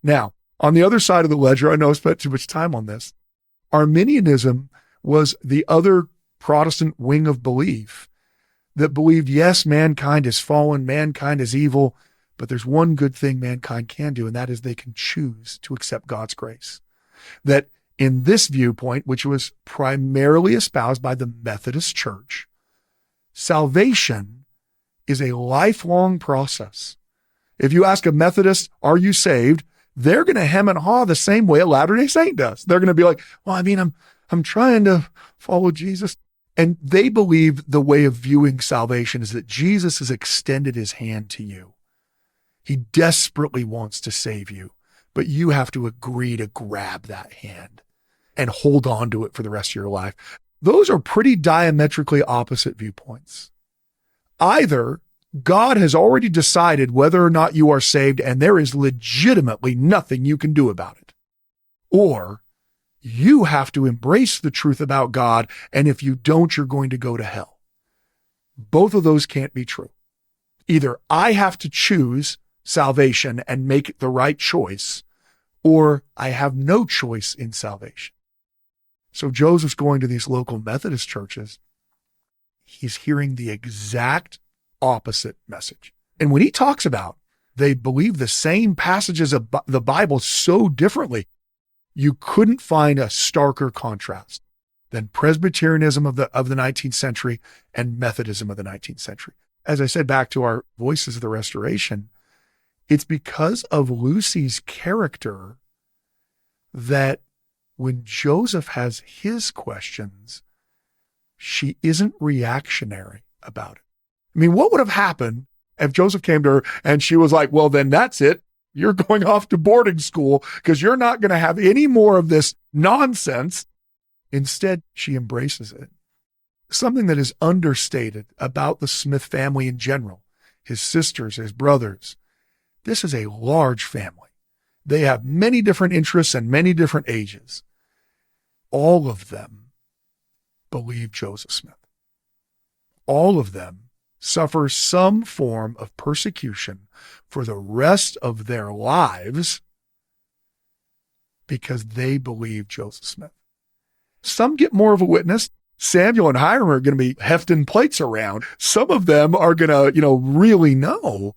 Now, on the other side of the ledger, I know I spent too much time on this, Arminianism was the other Protestant wing of belief that believed, yes, mankind is fallen, mankind is evil, but there's one good thing mankind can do, and that is they can choose to accept God's grace. That in this viewpoint, which was primarily espoused by the Methodist Church, salvation is a lifelong process. If you ask a Methodist, are you saved? They're going to hem and haw the same way a Latter-day Saint does. They're going to be like, well, I mean, I'm trying to follow Jesus. And they believe the way of viewing salvation is that Jesus has extended his hand to you. He desperately wants to save you, but you have to agree to grab that hand and hold on to it for the rest of your life. Those are pretty diametrically opposite viewpoints. Either God has already decided whether or not you are saved and there is legitimately nothing you can do about it, or you have to embrace the truth about God, and if you don't, you're going to go to hell. Both of those can't be true. Either I have to choose salvation and make the right choice, or I have no choice in salvation. So Joseph's going to these local Methodist churches. He's hearing the exact opposite message. And when he talks about they believe the same passages of the Bible so differently, you couldn't find a starker contrast than Presbyterianism of the 19th century and Methodism of the 19th century. As I said, back to our Voices of the Restoration, it's because of Lucy's character that when Joseph has his questions, she isn't reactionary about it. I mean, what would have happened if Joseph came to her and she was like, well, then that's it. You're going off to boarding school because you're not going to have any more of this nonsense. Instead, she embraces it. Something that is understated about the Smith family in general, his sisters, his brothers. This is a large family. They have many different interests and many different ages. All of them believe Joseph Smith. All of them suffer some form of persecution for the rest of their lives because they believe Joseph Smith. Some get more of a witness. Samuel and Hiram are going to be hefting plates around. Some of them are going to, really know.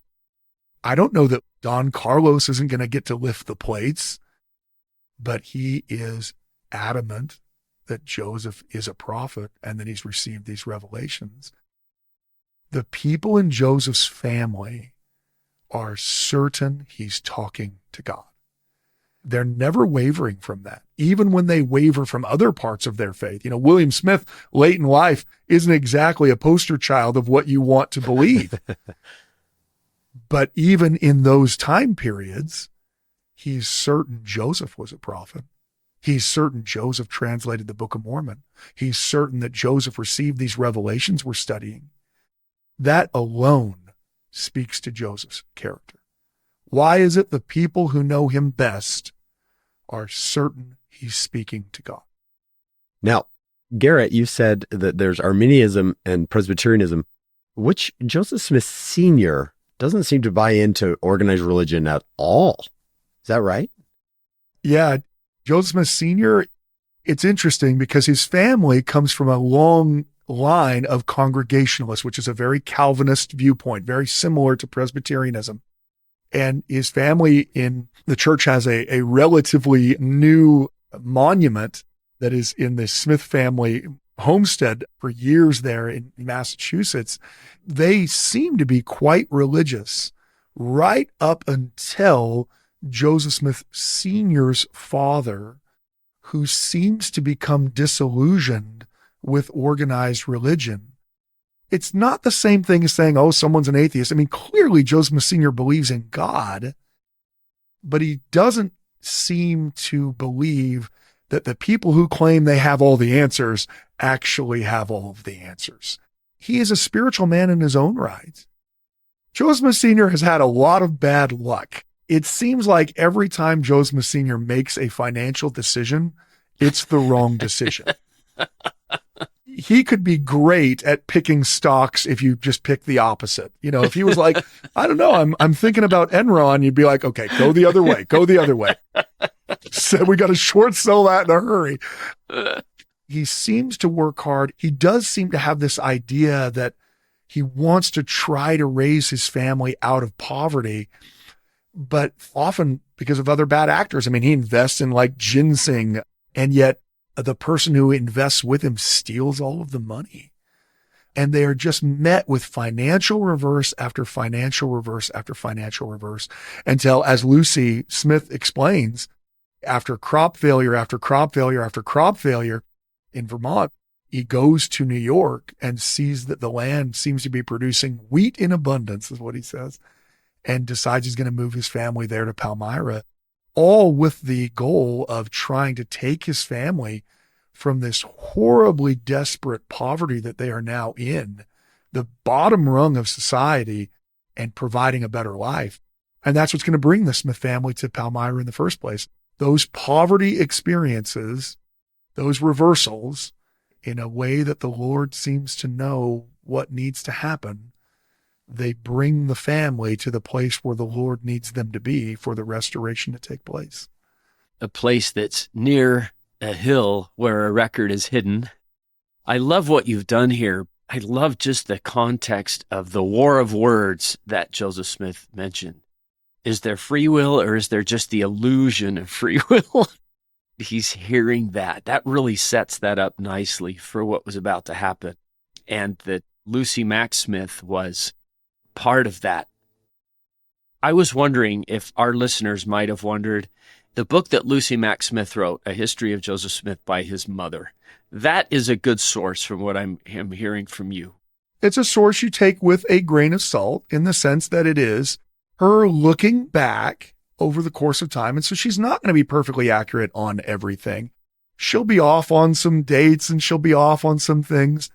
I don't know that Don Carlos isn't going to get to lift the plates. but he is adamant that Joseph is a prophet and that he's received these revelations. The people in Joseph's family are certain he's talking to God. They're never wavering from that, even when they waver from other parts of their faith. You know, William Smith, late in life, isn't exactly a poster child of what you want to believe. But even in those time periods, he's certain Joseph was a prophet. He's certain Joseph translated the Book of Mormon. He's certain that Joseph received these revelations we're studying. That alone speaks to Joseph's character. Why is it the people who know him best are certain he's speaking to God? Now, Gerrit, you said that there's Arminianism and Presbyterianism, which Joseph Smith Sr. doesn't seem to buy into organized religion at all. Is that right? Yeah, Joseph Smith Sr., it's interesting because his family comes from a long line of Congregationalists, which is a very Calvinist viewpoint, very similar to Presbyterianism. And his family in the church has a relatively new monument that is in the Smith family homestead for years there in Massachusetts. They seem to be quite religious right up until Joseph Smith Sr.'s father, who seems to become disillusioned with organized religion. It's not the same thing as saying, oh, someone's an atheist. I mean, clearly Joseph Smith Sr. believes in God, but he doesn't seem to believe that the people who claim they have all the answers actually have all of the answers. He is a spiritual man in his own right. Joseph Smith Sr. has had a lot of bad luck. It seems like every time Joseph Smith Sr. makes a financial decision, it's the wrong decision. He could be great at picking stocks if you just pick the opposite. You know, if he was like, I don't know, I'm thinking about Enron, you'd be like, okay, go the other way, go the other way. So we got to short sell that in a hurry. He seems to work hard. He does seem to have this idea that he wants to try to raise his family out of poverty, but often because of other bad actors. I mean, he invests in like ginseng, and yet the person who invests with him steals all of the money. And they are just met with financial reverse after financial reverse after financial reverse until, as Lucy Smith explains, after crop failure after crop failure after crop failure in Vermont, he goes to New York and sees that the land seems to be producing wheat in abundance, is what he says, and decides he's going to move his family there to Palmyra, all with the goal of trying to take his family from this horribly desperate poverty that they are now in, the bottom rung of society, and providing a better life. And that's what's going to bring the Smith family to Palmyra in the first place. Those poverty experiences, those reversals, in a way that the Lord seems to know what needs to happen, they bring the family to the place where the Lord needs them to be for the restoration to take place. A place that's near a hill where a record is hidden. I love what you've done here. I love just the context of the war of words that Joseph Smith mentioned. Is there free will, or is there just the illusion of free will? He's hearing that. That really sets that up nicely for what was about to happen. And that Lucy Mack Smith was part of that. I was wondering if our listeners might have wondered, the book that Lucy Mack Smith wrote, A History of Joseph Smith by his mother, that is a good source from what I'm hearing from you. It's a source you take with a grain of salt in the sense that it is her looking back over the course of time. And so she's not going to be perfectly accurate on everything. She'll be off on some dates and she'll be off on some things,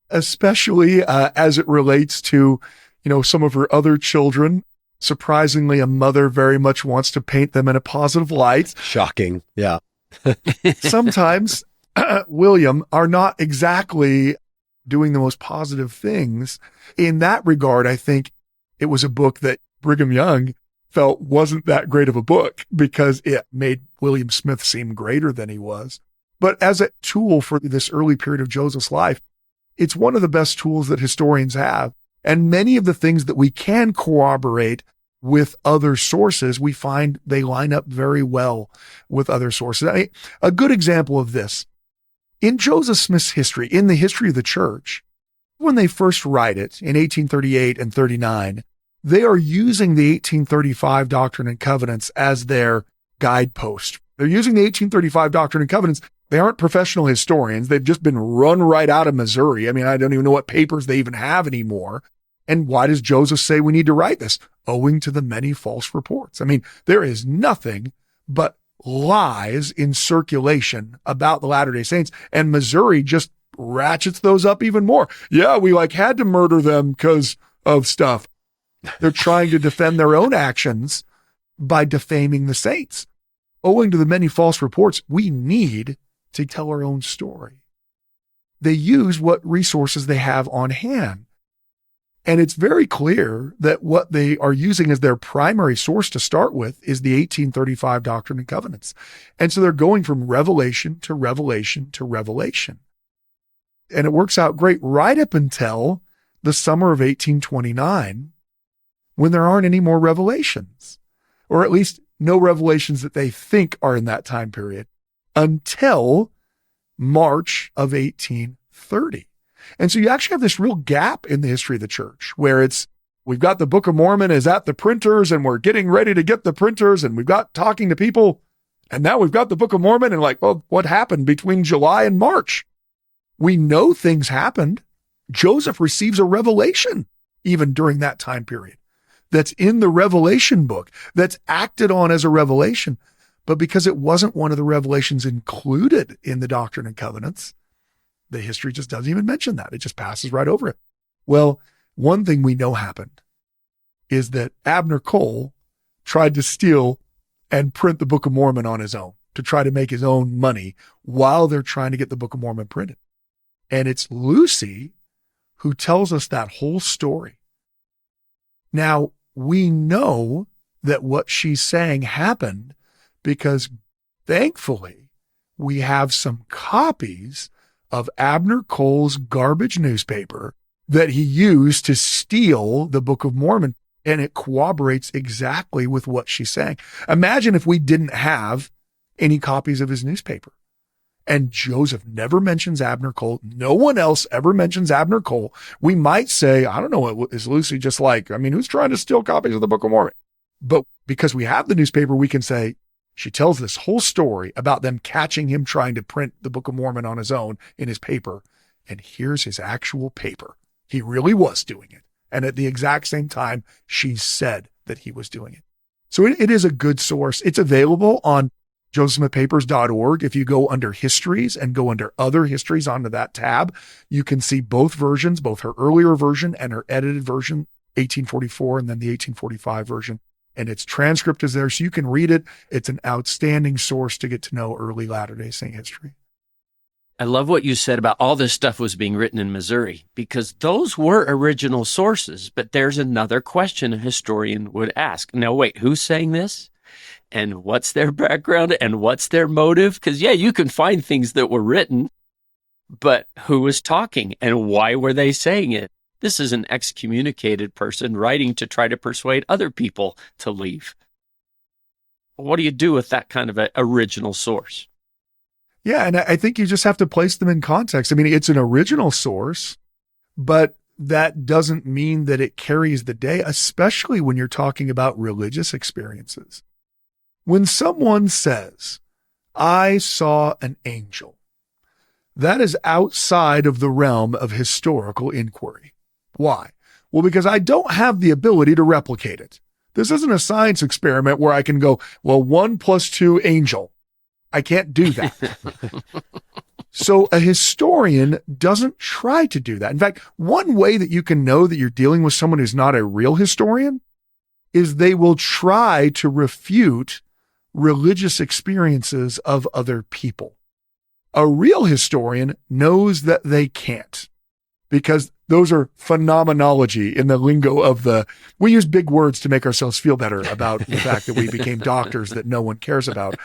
especially as it relates to, you know, some of her other children. Surprisingly, a mother very much wants to paint them in a positive light. Shocking. Yeah. Sometimes William are not exactly doing the most positive things. In that regard, I think it was a book that Brigham Young felt wasn't that great of a book because it made William Smith seem greater than he was. But as a tool for this early period of Joseph's life, it's one of the best tools that historians have. And many of the things that we can corroborate with other sources, we find they line up very well with other sources. A good example of this, in Joseph Smith's history, in the history of the church, when they first write it in 1838 and 39, they are using the 1835 Doctrine and Covenants as their guidepost. They're using the 1835 Doctrine and Covenants. They aren't professional historians. They've just been run right out of Missouri. I mean, I don't even know what papers they even have anymore. And why does Joseph say we need to write this? Owing to the many false reports. I mean, there is nothing but lies in circulation about the Latter-day Saints, and Missouri just ratchets those up even more. Yeah, we had to murder them because of stuff. They're trying to defend their own actions by defaming the saints. Owing to the many false reports, we need to tell our own story. They use what resources they have on hand. And it's very clear that what they are using as their primary source to start with is the 1835 Doctrine and Covenants. And so they're going from revelation to revelation to revelation. And it works out great right up until the summer of 1829, when there aren't any more revelations, or at least no revelations that they think are in that time period, until March of 1830. And so you actually have this real gap in the history of the church where we've got the Book of Mormon is at the printers and we're getting ready to get the printers and we've got talking to people. And now we've got the Book of Mormon and well, what happened between July and March? We know things happened. Joseph receives a revelation even during that time period that's in the Revelation book, that's acted on as a revelation. But because it wasn't one of the revelations included in the Doctrine and Covenants, the history just doesn't even mention that. It just passes right over it. Well, one thing we know happened is that Abner Cole tried to steal and print the Book of Mormon on his own to try to make his own money while they're trying to get the Book of Mormon printed. And it's Lucy who tells us that whole story. Now, we know that what she's saying happened because thankfully we have some copies of Abner Cole's garbage newspaper that he used to steal the Book of Mormon, and it corroborates exactly with what she's saying. Imagine if we didn't have any copies of his newspaper, and Joseph never mentions Abner Cole. No one else ever mentions Abner Cole. We might say, I don't know, is Lucy just who's trying to steal copies of the Book of Mormon? But because we have the newspaper, we can say, she tells this whole story about them catching him trying to print the Book of Mormon on his own in his paper. And here's his actual paper. He really was doing it. And at the exact same time, she said that he was doing it. So it is a good source. It's available on josephsmithpapers.org. If you go under histories and go under other histories onto that tab, you can see both versions, both her earlier version and her edited version, 1844, and then the 1845 version. And its transcript is there, so you can read it. It's an outstanding source to get to know early Latter-day Saint history. I love what you said about all this stuff was being written in Missouri, because those were original sources. But there's another question a historian would ask. Now, wait, who's saying this? And what's their background? And what's their motive? Because, yeah, you can find things that were written, but who was talking and why were they saying it? This is an excommunicated person writing to try to persuade other people to leave. What do you do with that kind of an original source? Yeah, and I think you just have to place them in context. I mean, it's an original source, but that doesn't mean that it carries the day, especially when you're talking about religious experiences. When someone says, I saw an angel, that is outside of the realm of historical inquiry. Why? Well, because I don't have the ability to replicate it. This isn't a science experiment where I can go, 1 + 2 angel. I can't do that. So a historian doesn't try to do that. In fact, one way that you can know that you're dealing with someone who's not a real historian is they will try to refute religious experiences of other people. A real historian knows that they can't, because those are phenomenology in the lingo of we use big words to make ourselves feel better about the fact that we became doctors that no one cares about.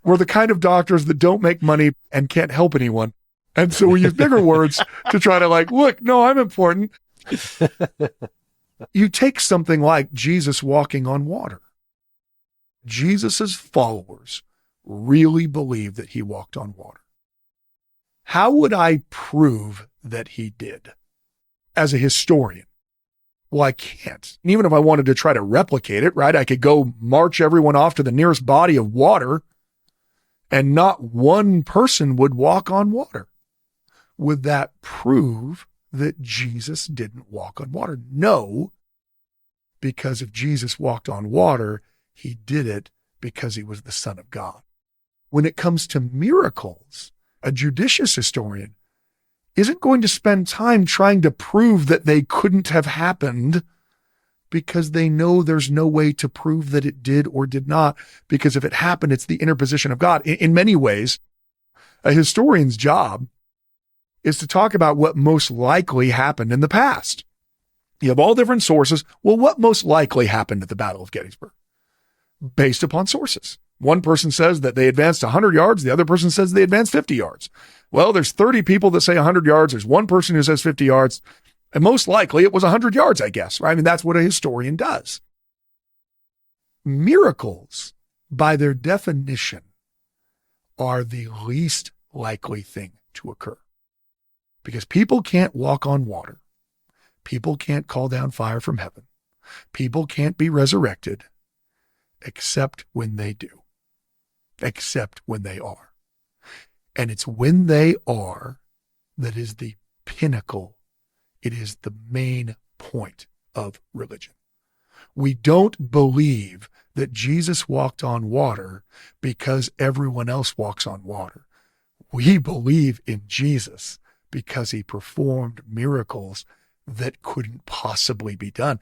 We're the kind of doctors that don't make money and can't help anyone. And so we use bigger words to try to look, no, I'm important. You take something like Jesus walking on water. Jesus's followers really believe that he walked on water. How would I prove that he did as a historian? Well, I can't. And even if I wanted to try to replicate it, right, I could go march everyone off to the nearest body of water and not one person would walk on water. Would that prove that Jesus didn't walk on water? No, because if Jesus walked on water, he did it because he was the Son of God. When it comes to miracles, a judicious historian isn't going to spend time trying to prove that they couldn't have happened because they know there's no way to prove that it did or did not, because if it happened, it's the interposition of God. In many ways, a historian's job is to talk about what most likely happened in the past. You have all different sources. Well, what most likely happened at the Battle of Gettysburg? Based upon sources. One person says that they advanced 100 yards. The other person says they advanced 50 yards. Well, there's 30 people that say 100 yards. There's one person who says 50 yards. And most likely it was 100 yards, I guess. Right? I mean, that's what a historian does. Miracles, by their definition, are the least likely thing to occur. Because people can't walk on water. People can't call down fire from heaven. People can't be resurrected except when they do. Except when they are. And it's when they are that is the pinnacle. It is the main point of religion. We don't believe that Jesus walked on water because everyone else walks on water. We believe in Jesus because he performed miracles that couldn't possibly be done.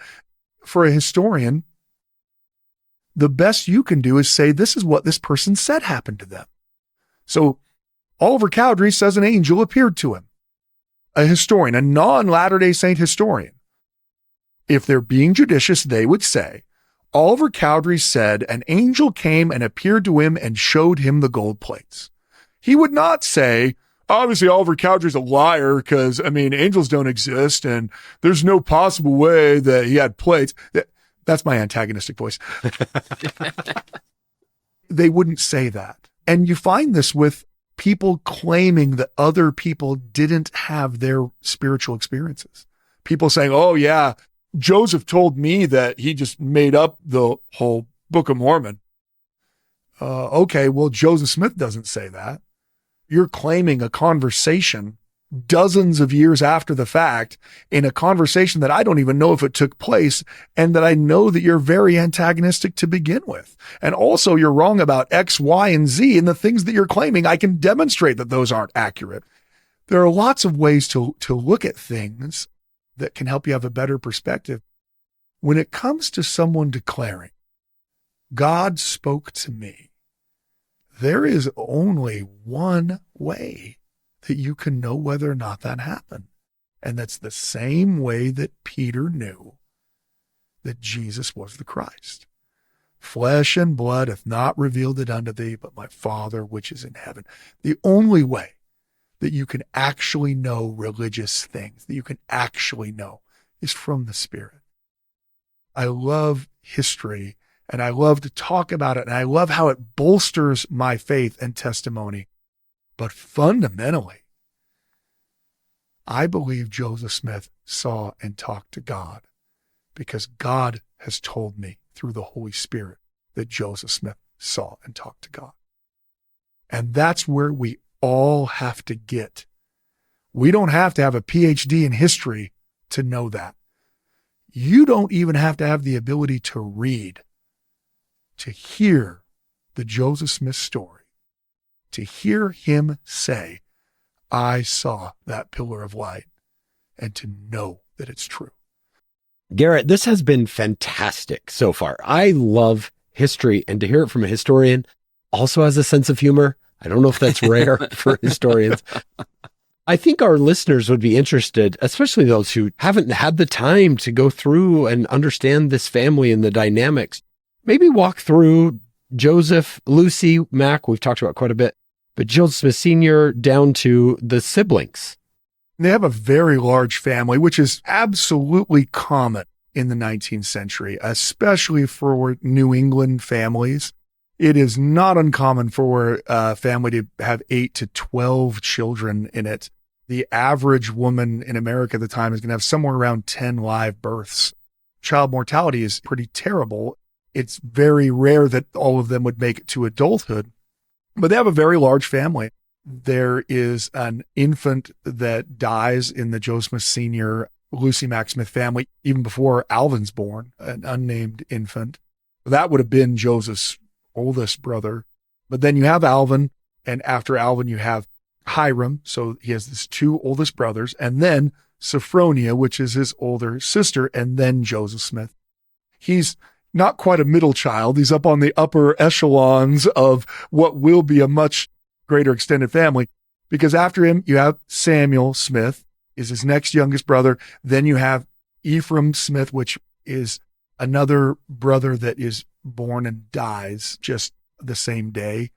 For a historian, the best you can do is say, this is what this person said happened to them. So Oliver Cowdery says an angel appeared to him. A historian, a non-Latter-day Saint historian, if they're being judicious, they would say, Oliver Cowdery said an angel came and appeared to him and showed him the gold plates. He would not say, obviously Oliver Cowdery's a liar because, angels don't exist and there's no possible way that he had plates. That's my antagonistic voice. They wouldn't say that. And you find this with people claiming that other people didn't have their spiritual experiences. People saying, oh yeah, Joseph told me that he just made up the whole Book of Mormon. Okay, well, Joseph Smith doesn't say that. You're claiming a conversation dozens of years after the fact in a conversation that I don't even know if it took place, and that I know that you're very antagonistic to begin with. And also you're wrong about X, Y, and Z, and the things that you're claiming, I can demonstrate that those aren't accurate. There are lots of ways to look at things that can help you have a better perspective. When it comes to someone declaring, God spoke to me, there is only one way that you can know whether or not that happened. And that's the same way that Peter knew that Jesus was the Christ. Flesh and blood hath not revealed it unto thee, but my Father which is in heaven. The only way that you can actually know religious things, that you can actually know, is from the Spirit. I love history, and I love to talk about it, and I love how it bolsters my faith and testimony. But fundamentally, I believe Joseph Smith saw and talked to God because God has told me through the Holy Spirit that Joseph Smith saw and talked to God. And that's where we all have to get. We don't have to have a PhD in history to know that. You don't even have to have the ability to read, to hear the Joseph Smith story, to hear him say, I saw that pillar of light, and to know that it's true. Gerrit, this has been fantastic so far. I love history, and to hear it from a historian also has a sense of humor. I don't know if that's rare for historians. I think our listeners would be interested, especially those who haven't had the time to go through and understand this family and the dynamics. Maybe walk through Joseph, Lucy, Mack, we've talked about quite a bit, but Joseph Smith Sr. down to the siblings. They have a very large family, which is absolutely common in the 19th century, especially for New England families. It is not uncommon for a family to have 8 to 12 children in it. The average woman in America at the time is going to have somewhere around 10 live births. Child mortality is pretty terrible. It's very rare that all of them would make it to adulthood, but they have a very large family. There is an infant that dies in the Joseph Smith Sr. Lucy Mack Smith family, even before Alvin's born, an unnamed infant. That would have been Joseph's oldest brother. But then you have Alvin, and after Alvin, you have Hiram. So he has his 2 oldest brothers, and then Sophronia, which is his older sister, and then Joseph Smith. He's not quite a middle child. He's up on the upper echelons of what will be a much greater extended family, because after him, you have Samuel Smith, is his next youngest brother. Then you have Ephraim Smith, which is another brother that is born and dies just the same day.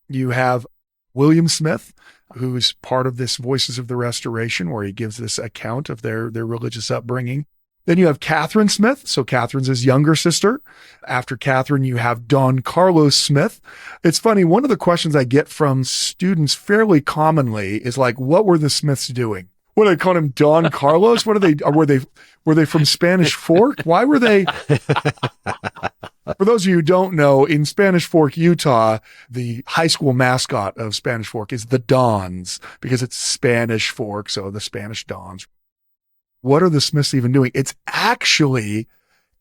You have William Smith, who's part of this Voices of the Restoration, where he gives this account of their religious upbringing. Then you have Catherine Smith. So Catherine's his younger sister. After Catherine, you have Don Carlos Smith. It's funny. One of the questions I get from students fairly commonly is like, what were the Smiths doing? What, they call him Don Carlos? What are they? Were they from Spanish Fork? Why were they? For those of you who don't know, in Spanish Fork, Utah, the high school mascot of Spanish Fork is the Dons, because it's Spanish Fork. So the Spanish Dons. What are the Smiths even doing? It's actually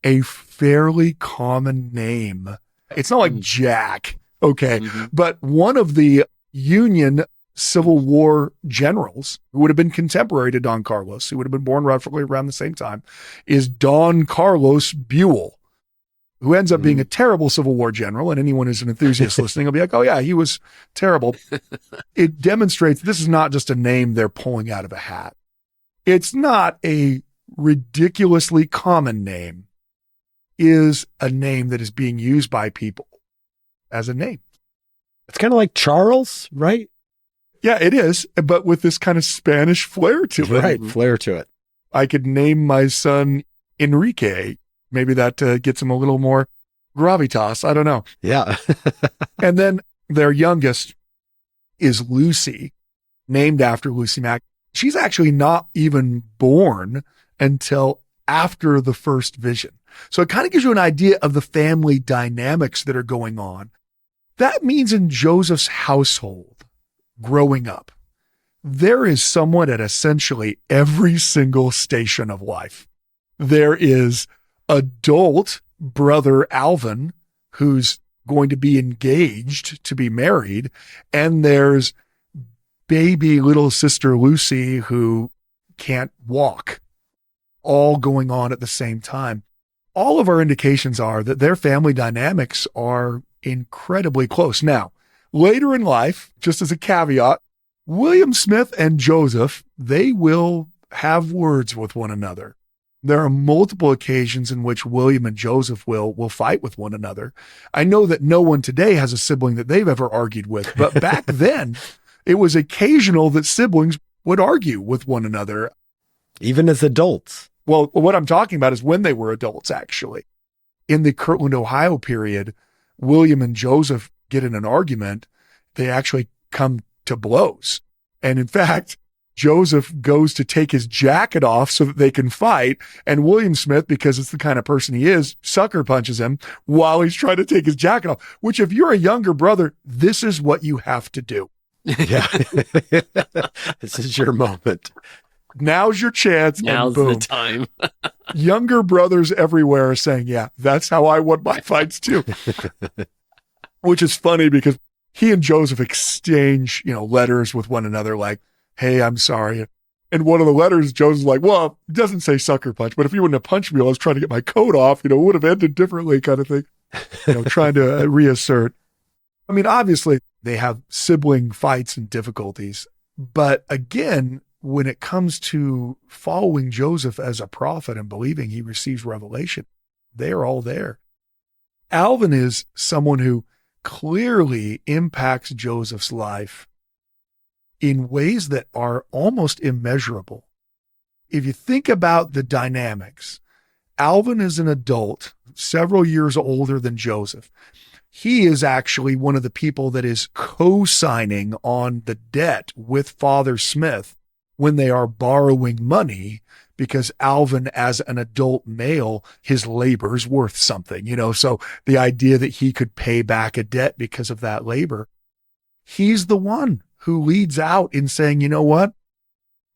a fairly common name. It's not like Jack, okay? But one of the Union Civil War generals, who would have been contemporary to Don Carlos, who would have been born roughly around the same time, is Don Carlos Buell, who ends up being a terrible Civil War general. And anyone who's an enthusiast listening will be like, oh yeah, he was terrible. It demonstrates this is not just a name they're pulling out of a hat. It's not a ridiculously common name. It is a name that is being used by people as a name. It's kind of like Charles, right? Yeah, it is, but with this kind of Spanish flair to it. Right, flair to it. I could name my son Enrique. Maybe that gets him a little more gravitas. I don't know. Yeah. And then their youngest is Lucy, named after Lucy Mack. She's actually not even born until after the first vision. So it kind of gives you an idea of the family dynamics that are going on. That means in Joseph's household, growing up, there is someone at essentially every single station of life. There is adult brother Alvin, who's going to be engaged to be married, and there's baby little sister Lucy, who can't walk, all going on at the same time. All of our indications are that their family dynamics are incredibly close. Now, later in life, just as a caveat, William Smith and Joseph, they will have words with one another. There are multiple occasions in which William and Joseph will fight with one another. I know that no one today has a sibling that they've ever argued with, but back then, it was occasional that siblings would argue with one another. Even as adults. Well, what I'm talking about is when they were adults, actually. In the Kirtland, Ohio period, William and Joseph get in an argument. They actually come to blows. And in fact, Joseph goes to take his jacket off so that they can fight. And William Smith, because it's the kind of person he is, sucker punches him while he's trying to take his jacket off, which if you're a younger brother, this is what you have to do. Yeah. This is your moment. Now's your chance. Now's and boom. the time. Younger brothers everywhere are saying, yeah, that's how I won my fights too. Which is funny because he and Joseph exchange, letters with one another like, hey, I'm sorry. And one of the letters, Joseph's like, well, it doesn't say sucker punch, but if you wouldn't have punched me while I was trying to get my coat off, it would have ended differently kind of thing. Trying to reassert. I mean, obviously they have sibling fights and difficulties, but again, when it comes to following Joseph as a prophet and believing he receives revelation, they're all there. Alvin is someone who clearly impacts Joseph's life in ways that are almost immeasurable. If you think about the dynamics, Alvin is an adult, several years older than Joseph. He is actually one of the people that is co-signing on the debt with Father Smith when they are borrowing money, because Alvin, as an adult male, his labor's worth something, so the idea that he could pay back a debt because of that labor. He's the one who leads out in saying, you know what?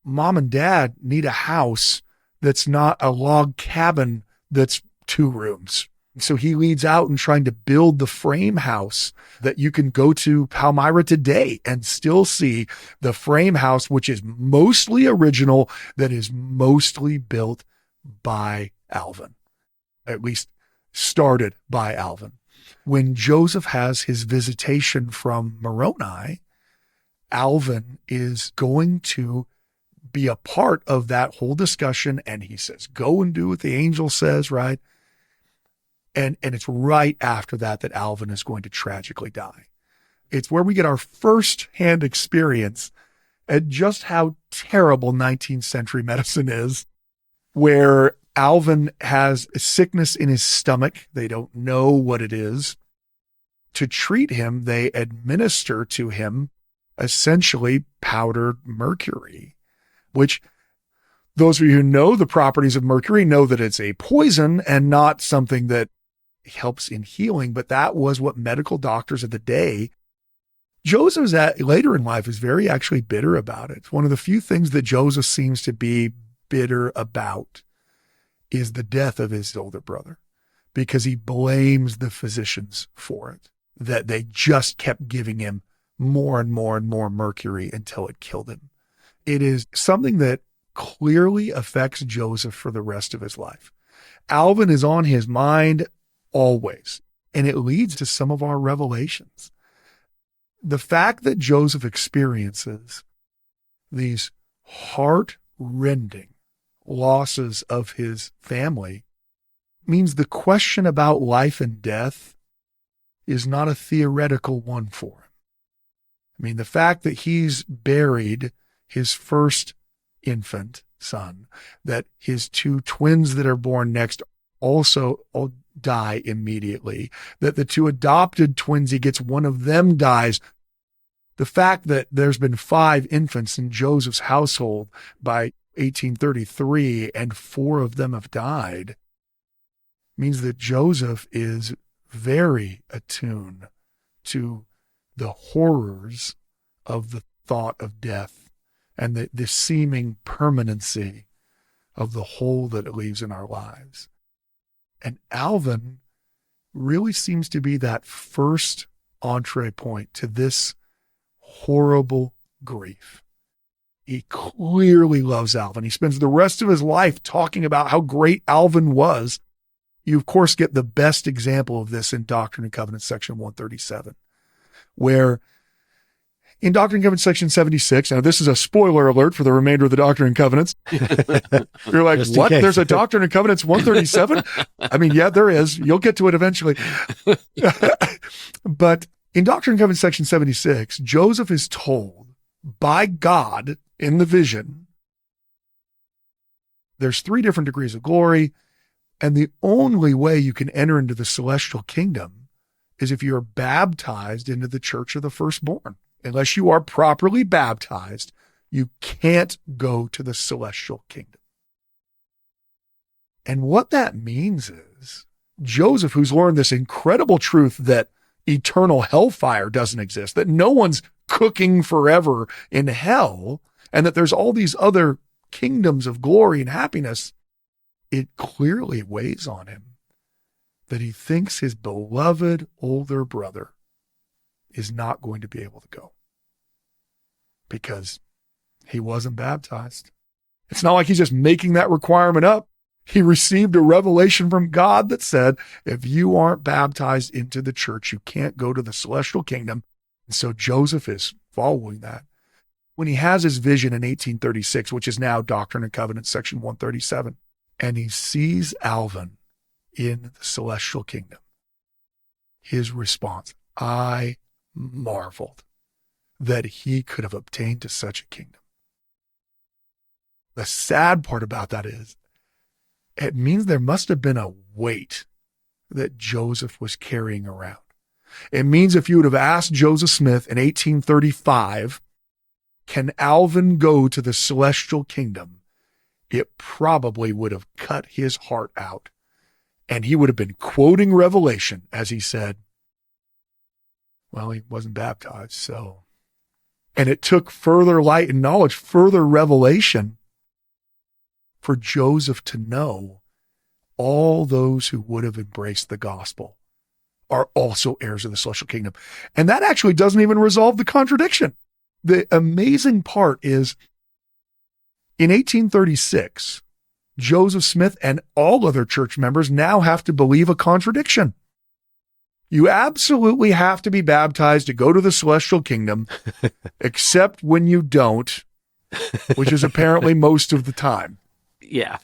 Mom and Dad need a house that's not a log cabin that's 2 rooms. So he leads out in trying to build the frame house that you can go to Palmyra today and still see the frame house, which is mostly original, that is mostly built by Alvin, at least started by Alvin. When Joseph has his visitation from Moroni, Alvin is going to be a part of that whole discussion. And he says, go and do what the angel says, right? And it's right after that Alvin is going to tragically die. It's where we get our first-hand experience at just how terrible 19th century medicine is, where Alvin has a sickness in his stomach. They don't know what it is. To treat him, they administer to him essentially powdered mercury, which those of you who know the properties of mercury know that it's a poison and not something that helps in healing, but that was what medical doctors of the day. Joseph's later in life is very actually bitter about it. One of the few things that Joseph seems to be bitter about is the death of his older brother, because he blames the physicians for it, that they just kept giving him more and more and more mercury until it killed him. It is something that clearly affects Joseph for the rest of his life. Alvin is on his mind always, and it leads to some of our revelations. The fact that Joseph experiences these heart-rending losses of his family means the question about life and death is not a theoretical one for him. I mean, the fact that he's buried his first infant son, that his 2 twins that are born next also die immediately, that the 2 adopted twins, he gets one of them dies. The fact that there's been 5 infants in Joseph's household by 1833 and 4 of them have died means that Joseph is very attuned to the horrors of the thought of death and the seeming permanency of the hole that it leaves in our lives. And Alvin really seems to be that first entree point to this horrible grief. He clearly loves Alvin. He spends the rest of his life talking about how great Alvin was. You, of course, get the best example of this in Doctrine and Covenants, section 137, where in Doctrine and Covenants, section 76, now this is a spoiler alert for the remainder of the Doctrine and Covenants. You're like, what? There's a Doctrine and Covenants 137? I mean, yeah, there is. You'll get to it eventually. But in Doctrine and Covenants, section 76, Joseph is told by God in the vision, there's 3 different degrees of glory, and the only way you can enter into the celestial kingdom is if you are baptized into the church of the firstborn. Unless you are properly baptized, you can't go to the celestial kingdom. And what that means is Joseph, who's learned this incredible truth that eternal hellfire doesn't exist, that no one's cooking forever in hell, and that there's all these other kingdoms of glory and happiness, it clearly weighs on him that he thinks his beloved older brother is not going to be able to go because he wasn't baptized. It's not like he's just making that requirement up. He received a revelation from God that said, if you aren't baptized into the church, you can't go to the celestial kingdom. And so Joseph is following that. When he has his vision in 1836, which is now Doctrine and Covenants, section 137, and he sees Alvin in the celestial kingdom, his response, I marveled that he could have obtained to such a kingdom. The sad part about that is it means there must have been a weight that Joseph was carrying around. It means if you would have asked Joseph Smith in 1835, can Alvin go to the celestial kingdom? It probably would have cut his heart out. And he would have been quoting Revelation as he said, well, he wasn't baptized, so. And it took further light and knowledge, further revelation for Joseph to know all those who would have embraced the gospel are also heirs of the celestial kingdom. And that actually doesn't even resolve the contradiction. The amazing part is in 1836, Joseph Smith and all other church members now have to believe a contradiction. You absolutely have to be baptized to go to the celestial kingdom, except when you don't, which is apparently most of the time. Yeah.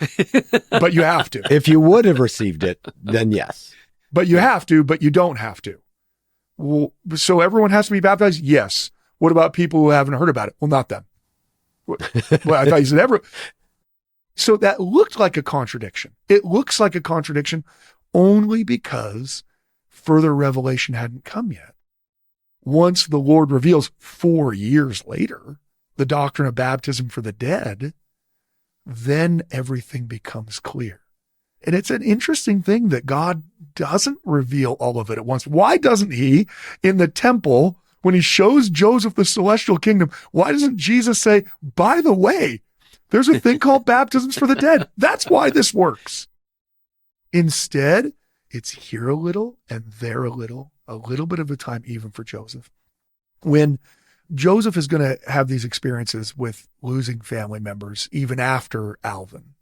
But you have to. If you would have received it, then yes. But you have to, but you don't have to. Well, so everyone has to be baptized? Yes. What about people who haven't heard about it? Well, not them. Well, I thought you said everyone. So that looked like a contradiction. It looks like a contradiction only because further revelation hadn't come yet. Once the Lord reveals 4 years later the doctrine of baptism for the dead, then everything becomes clear. And it's an interesting thing that God doesn't reveal all of it at once. Why doesn't he, in the temple, when he shows Joseph the celestial kingdom, why doesn't Jesus say, by the way, there's a thing called baptisms for the dead? That's why this works. Instead, it's here a little and there a little bit of a time even for Joseph. When Joseph is going to have these experiences with losing family members, even after Alvin,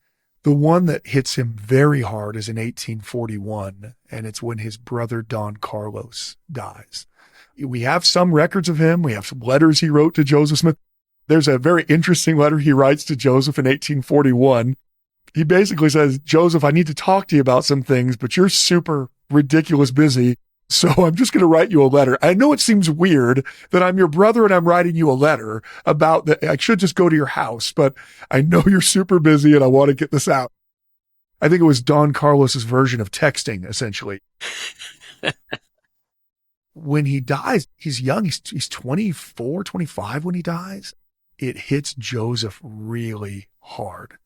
the one that hits him very hard is in 1841, and it's when his brother Don Carlos dies. We have some records of him. We have some letters he wrote to Joseph Smith. There's a very interesting letter he writes to Joseph in 1841. He basically says, Joseph, I need to talk to you about some things, but you're super ridiculous busy, so I'm just going to write you a letter. I know it seems weird that I'm your brother and I'm writing you a letter about that. I should just go to your house, but I know you're super busy and I want to get this out. I think it was Don Carlos's version of texting, essentially. When he dies, he's young. He's 24, 25 when he dies. It hits Joseph really hard.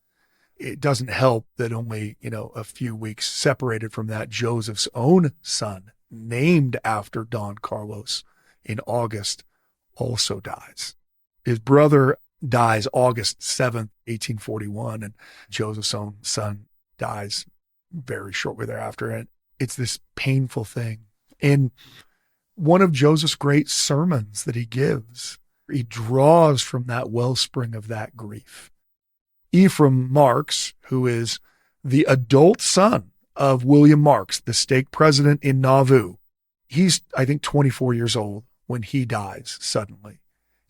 It doesn't help that only, a few weeks separated from that, Joseph's own son, named after Don Carlos in August, also dies. His brother dies August 7th, 1841, and Joseph's own son dies very shortly thereafter. And it's this painful thing. In one of Joseph's great sermons that he gives, he draws from that wellspring of that grief. Ephraim Marks, who is the adult son of William Marks, the stake president in Nauvoo, he's, I think, 24 years old when he dies suddenly.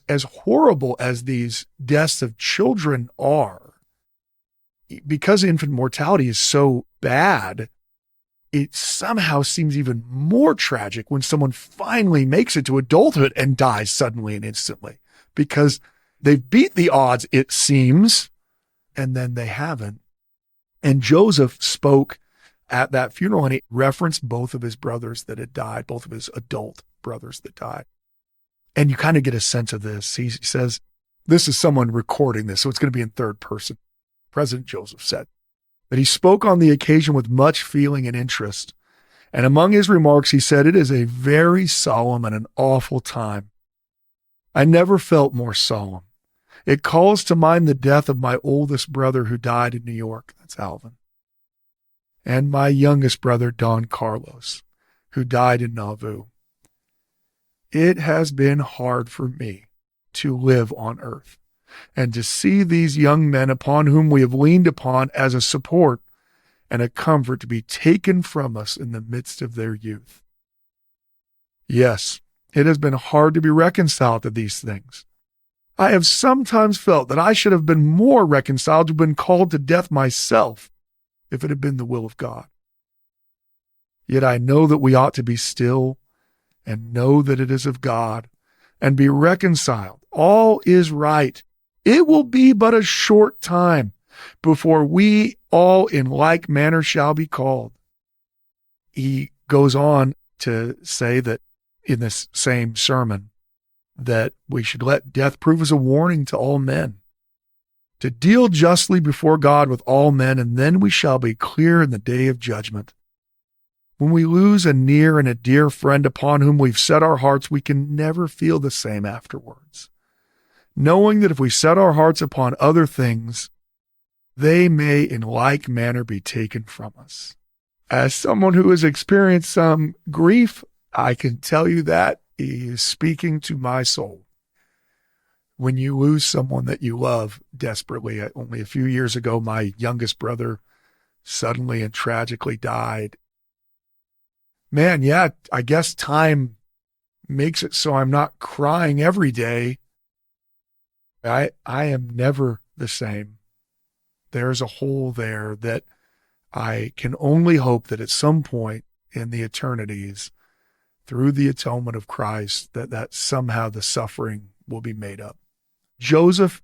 As horrible as these deaths of children are, because infant mortality is so bad, it somehow seems even more tragic when someone finally makes it to adulthood and dies suddenly and instantly, because they've beat the odds, it seems, and then they haven't. And Joseph spoke at that funeral and he referenced both of his brothers that had died, both of his adult brothers that died. And you kind of get a sense of this. He says, this is someone recording this, so it's going to be in third person. President Joseph said that he spoke on the occasion with much feeling and interest. And among his remarks, he said, it is a very solemn and an awful time. I never felt more solemn. It calls to mind the death of my oldest brother who died in New York. That's Alvin. And my youngest brother, Don Carlos, who died in Nauvoo. It has been hard for me to live on earth and to see these young men upon whom we have leaned upon as a support and a comfort to be taken from us in the midst of their youth. Yes, it has been hard to be reconciled to these things. I have sometimes felt that I should have been more reconciled to have been called to death myself if it had been the will of God. Yet I know that we ought to be still and know that it is of God and be reconciled. All is right. It will be but a short time. before we all in like manner shall be called. He goes on to say that in this same sermon that we should let death prove as a warning to all men, to deal justly before God with all men, and then we shall be clear in the day of judgment. When we lose a near and a dear friend upon whom we've set our hearts, we can never feel the same afterwards, knowing that if we set our hearts upon other things, they may in like manner be taken from us. As someone who has experienced some grief, I can tell you that he is speaking to my soul. When you lose someone that you love desperately, only a few years ago, my youngest brother suddenly and tragically died. Man, yeah, I guess time makes it so I'm not crying every day. I am never the same. There's a hole there that I can only hope that at some point in the eternities, through the atonement of Christ, that somehow the suffering will be made up. Joseph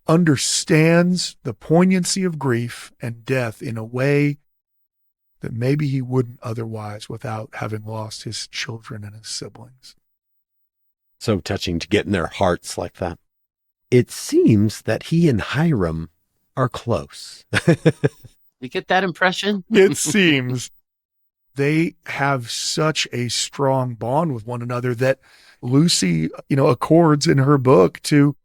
understands the poignancy of grief and death in a way that maybe he wouldn't otherwise without having lost his children and his siblings. So touching to get in their hearts like that. It seems that he and Hiram are close. You get that impression? It seems they have such a strong bond with one another that Lucy, accords in her book to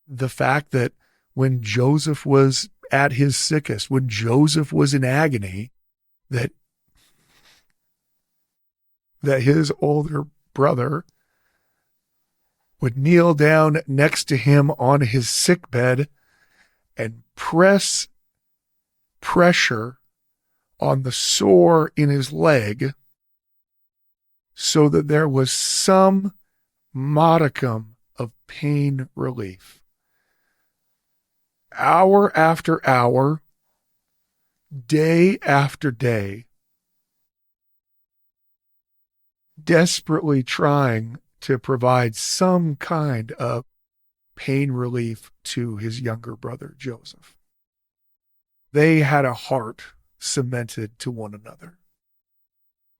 the fact that when Joseph was at his sickest, when Joseph was in agony, that his older brother would kneel down next to him on his sickbed and press pressure on the sore in his leg so that there was some modicum of pain relief. Hour after hour, day after day, desperately trying to provide some kind of pain relief to his younger brother, Joseph. They had a heart cemented to one another.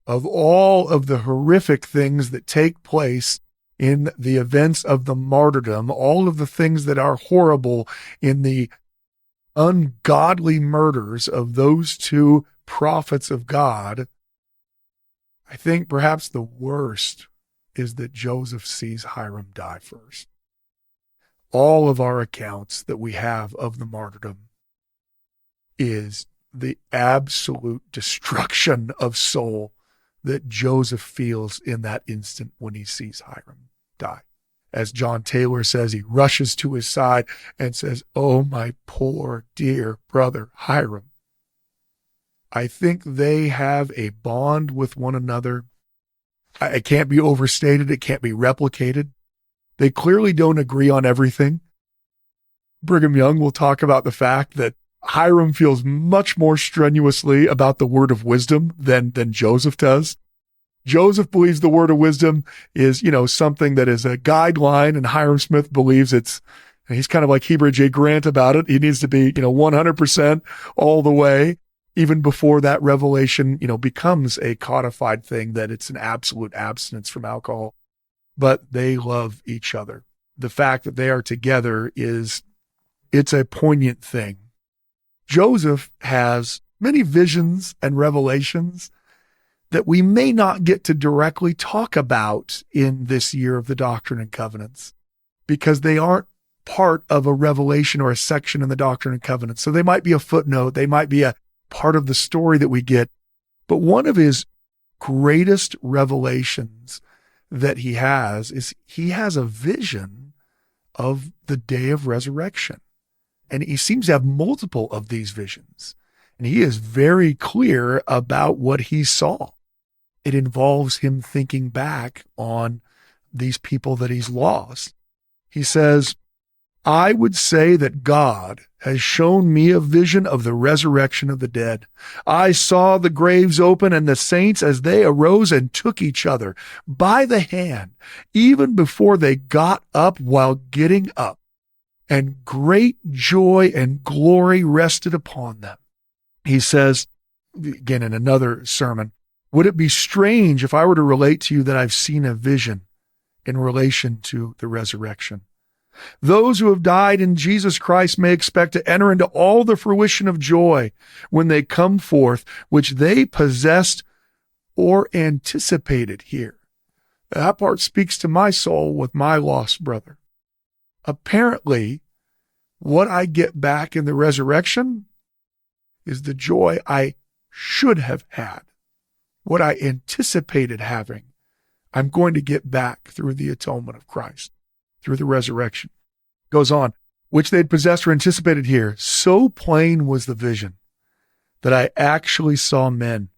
Of all of the horrific things that take place in the events of the martyrdom, all of the things that are horrible in the ungodly murders of those two prophets of God, I think perhaps the worst is that Joseph sees Hiram die first. All of our accounts that we have of the martyrdom is the absolute destruction of soul that Joseph feels in that instant when he sees Hiram die. As John Taylor says, he rushes to his side and says, "Oh, my poor dear brother Hiram." I think they have a bond with one another. It can't be overstated. It can't be replicated. They clearly don't agree on everything. Brigham Young will talk about the fact that Hiram feels much more strenuously about the word of wisdom than Joseph does. Joseph believes the word of wisdom is, something that is a guideline, and Hiram Smith believes he's kind of like Heber J. Grant about it. He needs to be, 100% all the way, even before that revelation, becomes a codified thing, that it's an absolute abstinence from alcohol. But they love each other. The fact that they are together it's a poignant thing. Joseph has many visions and revelations that we may not get to directly talk about in this year of the Doctrine and Covenants, because they aren't part of a revelation or a section in the Doctrine and Covenants. So they might be a footnote. They might be a part of the story that we get. But one of his greatest revelations that he has is he has a vision of the day of resurrection. And he seems to have multiple of these visions. And he is very clear about what he saw. It involves him thinking back on these people that he's lost. He says, "I would say that God has shown me a vision of the resurrection of the dead. I saw the graves open and the saints as they arose and took each other by the hand, even before they got up while getting up. and great joy and glory rested upon them. He says, again in another sermon, would it be strange if I were to relate to you that I've seen a vision in relation to the resurrection? Those who have died in Jesus Christ may expect to enter into all the fruition of joy when they come forth, which they possessed or anticipated here. That part speaks to my soul with my lost brother. Apparently, what I get back in the resurrection is the joy I should have had. What I anticipated having, I'm going to get back through the atonement of Christ, through the resurrection. Goes on, which they'd possessed or anticipated here. So plain was the vision that I actually saw men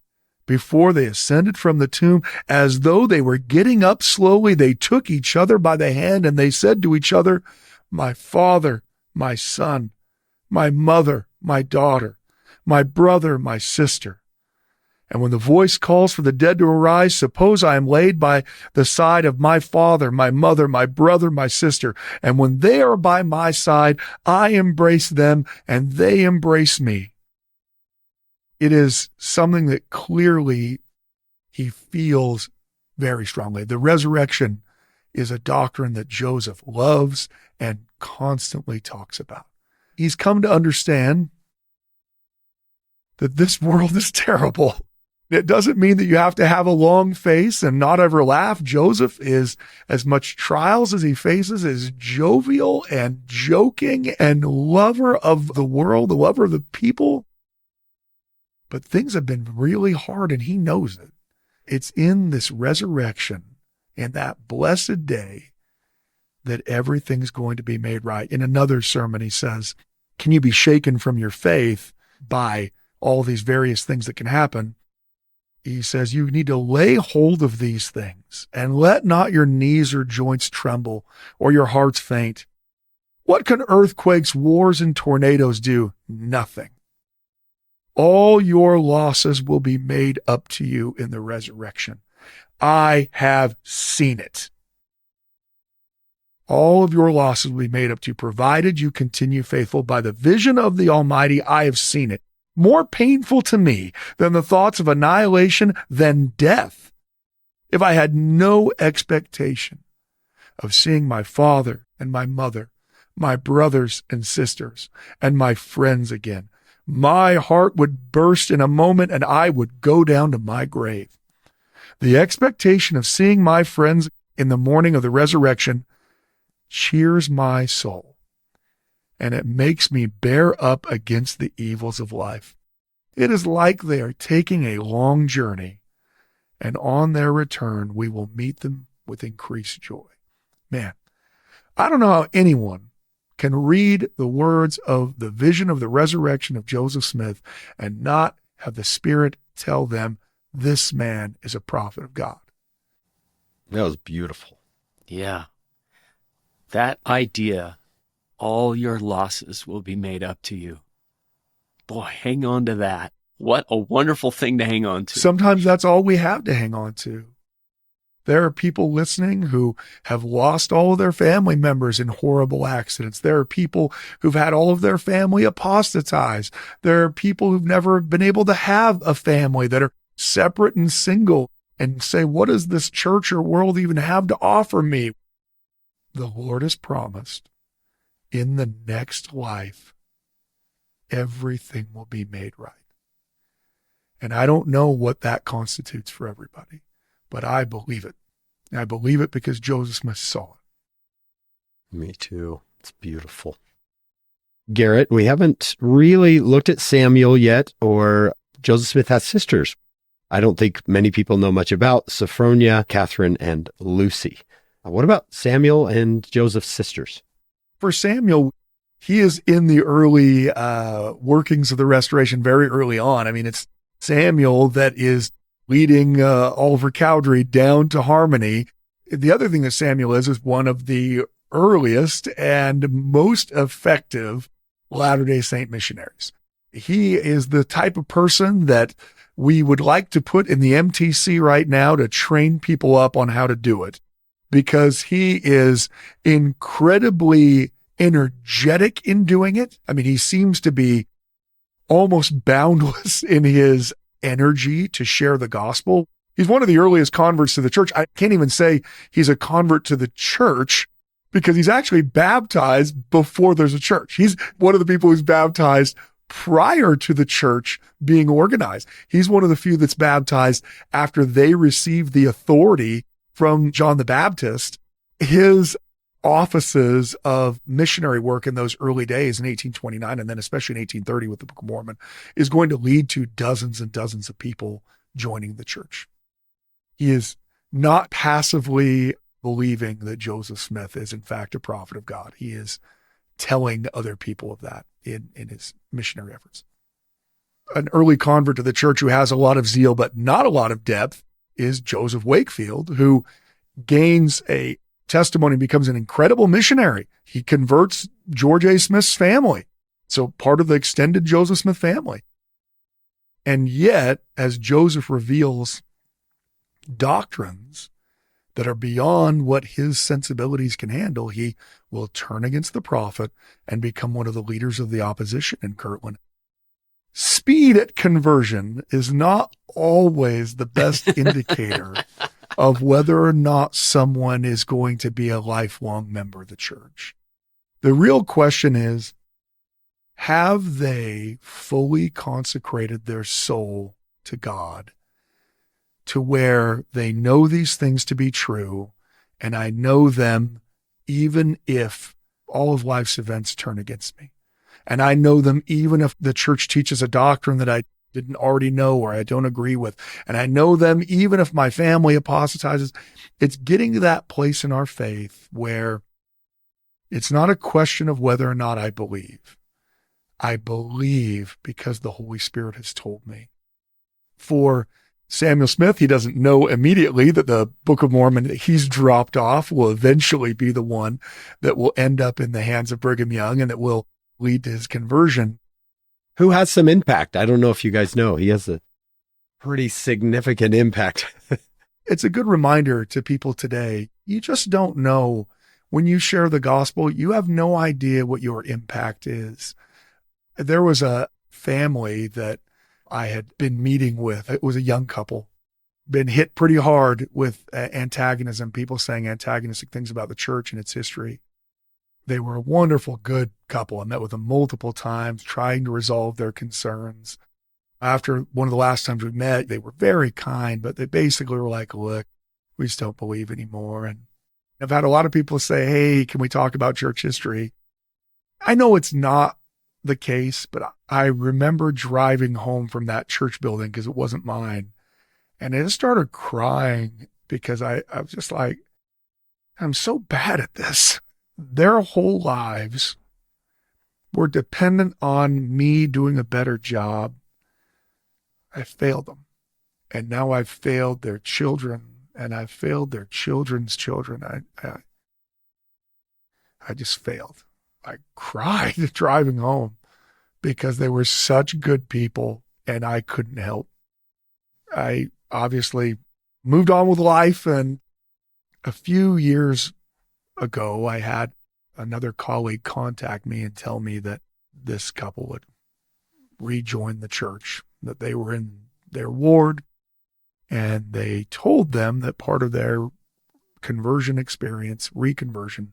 before they ascended from the tomb, as though they were getting up slowly. They took each other by the hand and they said to each other, my father, my son, my mother, my daughter, my brother, my sister. And when the voice calls for the dead to arise, suppose I am laid by the side of my father, my mother, my brother, my sister. And when they are by my side, I embrace them and they embrace me. It is something that clearly he feels very strongly. The resurrection is a doctrine that Joseph loves and constantly talks about. He's come to understand that this world is terrible. It doesn't mean that you have to have a long face and not ever laugh. Joseph is, as much trials as he faces, is jovial and joking and lover of the world, the lover of the people. But things have been really hard and he knows it. It's in this resurrection and that blessed day that everything's going to be made right. In another sermon, he says, can you be shaken from your faith by all these various things that can happen? He says, you need to lay hold of these things and let not your knees or joints tremble or your hearts faint. What can earthquakes, wars, and tornadoes do? Nothing. All your losses will be made up to you in the resurrection. I have seen it. All of your losses will be made up to you, provided you continue faithful. By the vision of the Almighty, I have seen it. More painful to me than the thoughts of annihilation, than death. If I had no expectation of seeing my father and my mother, my brothers and sisters, and my friends again, my heart would burst in a moment and I would go down to my grave. The expectation of seeing my friends in the morning of the resurrection cheers my soul, and it makes me bear up against the evils of life. It is like they are taking a long journey, and on their return, we will meet them with increased joy. Man, I don't know how anyone can read the words of the vision of the resurrection of Joseph Smith and not have the Spirit tell them this man is a prophet of God. That was beautiful. Yeah. That idea, all your losses will be made up to you. Boy, hang on to that. What a wonderful thing to hang on to. Sometimes that's all we have to hang on to. There are people listening who have lost all of their family members in horrible accidents. There are people who've had all of their family apostatize. There are people who've never been able to have a family, that are separate and single, and say, what does this church or world even have to offer me? The Lord has promised in the next life, everything will be made right. And I don't know what that constitutes for everybody, but I believe it. And I believe it because Joseph Smith saw it. Me too. It's beautiful. Gerrit, we haven't really looked at Samuel yet, or Joseph Smith has sisters. I don't think many people know much about Sophronia, Catherine, and Lucy. What about Samuel and Joseph's sisters? For Samuel, he is in the early workings of the restoration very early on. I mean, it's Samuel that is leading Oliver Cowdery down to harmony. The other thing that Samuel is one of the earliest and most effective Latter-day Saint missionaries. He is the type of person that we would like to put in the MTC right now to train people up on how to do it, because he is incredibly energetic in doing it. I mean, he seems to be almost boundless in his energy to share the gospel. He's one of the earliest converts to the church. I can't even say he's a convert to the church because he's actually baptized before there's a church. He's one of the people who's baptized prior to the church being organized. He's one of the few that's baptized after they received the authority from John the Baptist. His offices of missionary work in those early days in 1829, and then especially in 1830 with the Book of Mormon, is going to lead to dozens and dozens of people joining the church. He is not passively believing that Joseph Smith is in fact a prophet of God. He is telling other people of that in his missionary efforts. An early convert to the church who has a lot of zeal but not a lot of depth is Joseph Wakefield, who gains a testimony and becomes an incredible missionary. He converts George A. Smith's family, so part of the extended Joseph Smith family. And yet, as Joseph reveals doctrines that are beyond what his sensibilities can handle, he will turn against the prophet and become one of the leaders of the opposition in Kirtland. Speed at conversion is not always the best indicator of whether or not someone is going to be a lifelong member of the church. The real question is, have they fully consecrated their soul to God to where they know these things to be true, and I know them even if all of life's events turn against me? And I know them even if the church teaches a doctrine that I didn't already know or I don't agree with. And I know them even if my family apostatizes. It's getting to that place in our faith where it's not a question of whether or not I believe. I believe because the Holy Spirit has told me. For Samuel Smith, he doesn't know immediately that the Book of Mormon that he's dropped off will eventually be the one that will end up in the hands of Brigham Young and that will lead to his conversion. Who has some impact. I don't know if you guys know. He has a pretty significant impact. It's a good reminder to people today. You just don't know. When you share the gospel, you have no idea what your impact is. There was a family that I had been meeting with. It was a young couple, been hit pretty hard with antagonism, people saying antagonistic things about the church and its history. They were a wonderful, good couple. I met with them multiple times, trying to resolve their concerns. After one of the last times we met, they were very kind, but they basically were like, look, we just don't believe anymore. And I've had a lot of people say, hey, can we talk about church history? I know it's not the case, but I remember driving home from that church building because it wasn't mine. And I just started crying because I was just like, I'm so bad at this. Their whole lives were dependent on me doing a better job. I failed them. And now I've failed their children, and I've failed their children's children. I just failed. I cried driving home because they were such good people and I couldn't help. I obviously moved on with life, and a few years ago, I had another colleague contact me and tell me that this couple would rejoin the church, that they were in their ward, and they told them that part of their conversion experience, reconversion,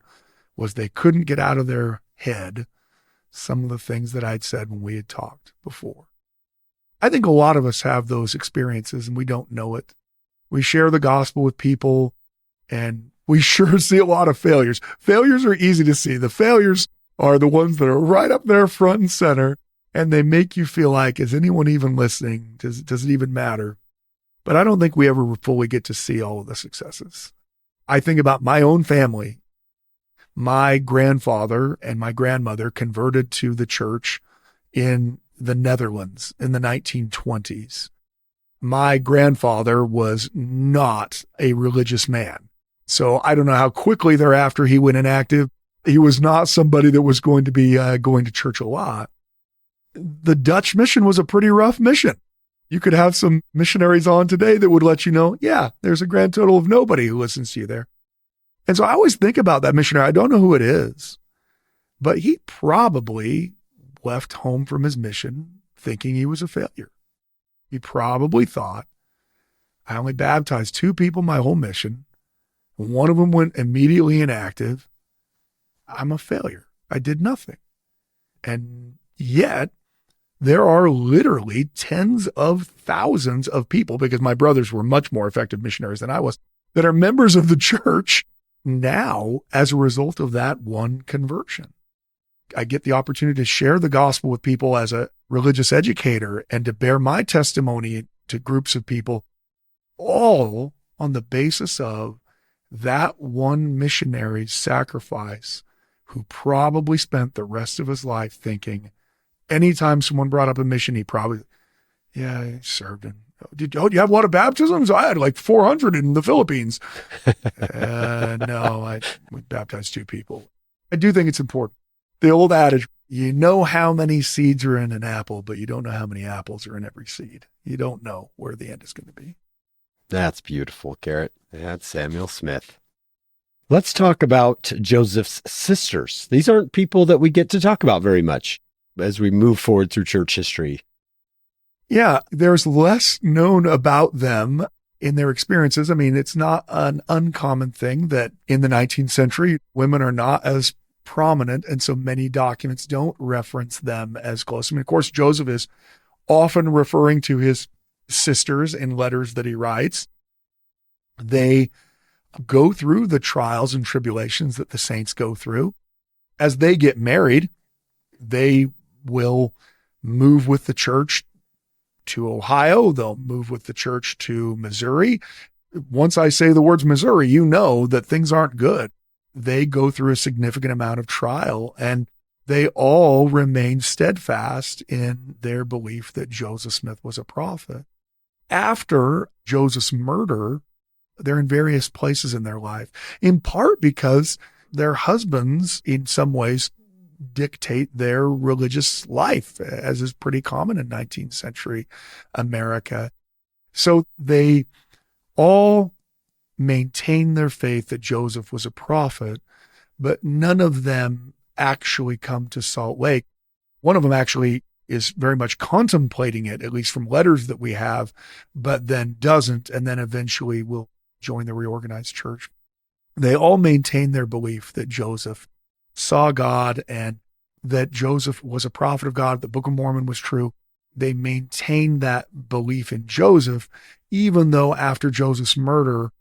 was they couldn't get out of their head some of the things that I'd said when we had talked before. I think a lot of us have those experiences and we don't know it. We share the gospel with people and we sure see a lot of failures. Failures are easy to see. The failures are the ones that are right up there front and center, and they make you feel like, is anyone even listening? Does it even matter? But I don't think we ever fully get to see all of the successes. I think about my own family. My grandfather and my grandmother converted to the church in the Netherlands in the 1920s. My grandfather was not a religious man. So I don't know how quickly thereafter he went inactive. He was not somebody that was going to be going to church a lot. The Dutch mission was a pretty rough mission. You could have some missionaries on today that would let you know, yeah, there's a grand total of nobody who listens to you there. And so I always think about that missionary. I don't know who it is, But he probably left home from his mission thinking he was a failure. He probably thought, I only baptized 2 people my whole mission. One of them went immediately inactive. I'm a failure. I did nothing. And yet, there are literally tens of thousands of people, because my brothers were much more effective missionaries than I was, that are members of the church now as a result of that one conversion. I get the opportunity to share the gospel with people as a religious educator and to bear my testimony to groups of people, all on the basis of that one missionary's sacrifice, who probably spent the rest of his life thinking, anytime someone brought up a mission, he probably, yeah, he served in. Did you have a lot of baptisms? I had like 400 in the Philippines. No, we baptized 2 people. I do think it's important. The old adage, you know how many seeds are in an apple, but you don't know how many apples are in every seed. You don't know where the end is going to be. That's beautiful, Gerrit. That's Samuel Smith. Let's talk about Joseph's sisters. These aren't people that we get to talk about very much as we move forward through church history. Yeah, there's less known about them in their experiences. I mean, it's not an uncommon thing that in the 19th century, women are not as prominent, and so many documents don't reference them as close. I mean, of course, Joseph is often referring to his sisters in letters that he writes. They go through the trials and tribulations that the saints go through. As they get married, they will move with the church to Ohio. They'll move with the church to Missouri. Once I say the words Missouri, you know that things aren't good. They go through a significant amount of trial, and they all remain steadfast in their belief that Joseph Smith was a prophet. After Joseph's murder, they're in various places in their life, in part because their husbands, in some ways, dictate their religious life, as is pretty common in 19th century America. So they all maintain their faith that Joseph was a prophet, but none of them actually come to Salt Lake. One of them actually is very much contemplating it, at least from letters that we have, but then doesn't, and then eventually will join the reorganized church. They all maintain their belief that Joseph saw God and that Joseph was a prophet of God, the Book of Mormon was true. They maintain that belief in Joseph, even though after Joseph's murder,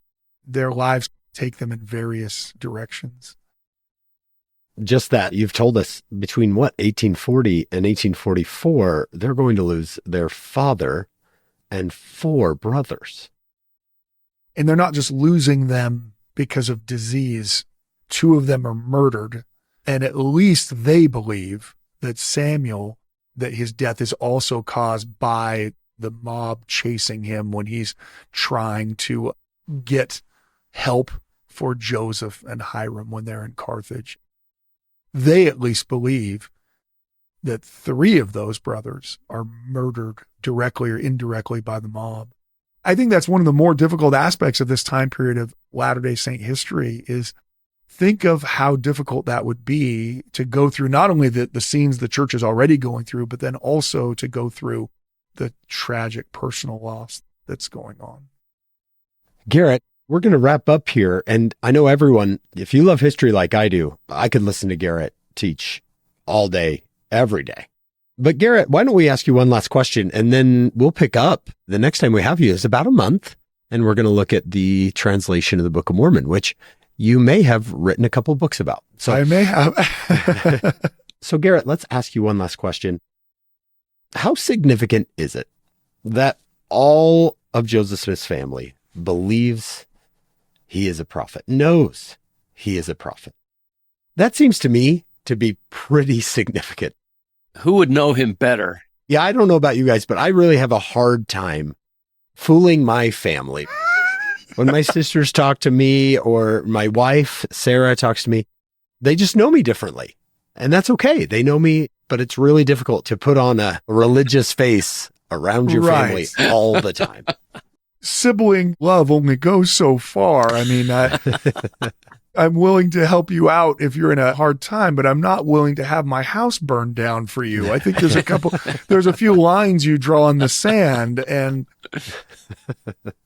their lives take them in various directions. Just that, you've told us between 1840 and 1844, they're going to lose their father and 4 brothers. And they're not just losing them because of disease. 2 of them are murdered. And at least they believe that Samuel, that his death is also caused by the mob chasing him when he's trying to get help for Joseph and Hiram when they're in Carthage. They at least believe that 3 of those brothers are murdered directly or indirectly by the mob. I think that's one of the more difficult aspects of this time period of Latter-day Saint history is think of how difficult that would be to go through not only the scenes the church is already going through, but then also to go through the tragic personal loss that's going on. Gerrit, we're going to wrap up here. And I know everyone, if you love history like I do, I could listen to Gerrit teach all day, every day. But Gerrit, why don't we ask you one last question, and then we'll pick up the next time we have you is about a month, and we're going to look at the translation of the Book of Mormon, which you may have written a couple books about. So I may have. So Gerrit, let's ask you one last question. How significant is it that all of Joseph Smith's family believes he is a prophet, knows he is a prophet? That seems to me to be pretty significant. Who would know him better? Yeah, I don't know about you guys, but I really have a hard time fooling my family. When my sisters talk to me or my wife, Sarah, talks to me, they just know me differently. And that's okay. They know me, but it's really difficult to put on a religious face around your family all the time. Sibling love only goes so far. I mean, I'm willing to help you out if you're in a hard time, but I'm not willing to have my house burned down for you. I think there's a few lines you draw in the sand. And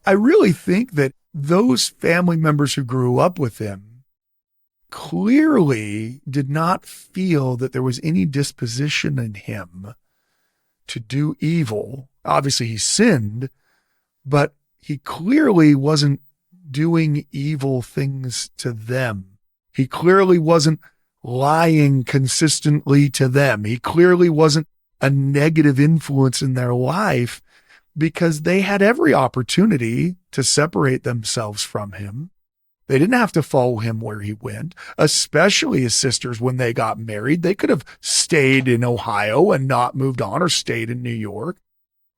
I really think that those family members who grew up with him clearly did not feel that there was any disposition in him to do evil. Obviously he sinned, but he clearly wasn't doing evil things to them. He clearly wasn't lying consistently to them. He clearly wasn't a negative influence in their life, because they had every opportunity to separate themselves from him. They didn't have to follow him where he went, especially his sisters when they got married. They could have stayed in Ohio and not moved on, or stayed in New York.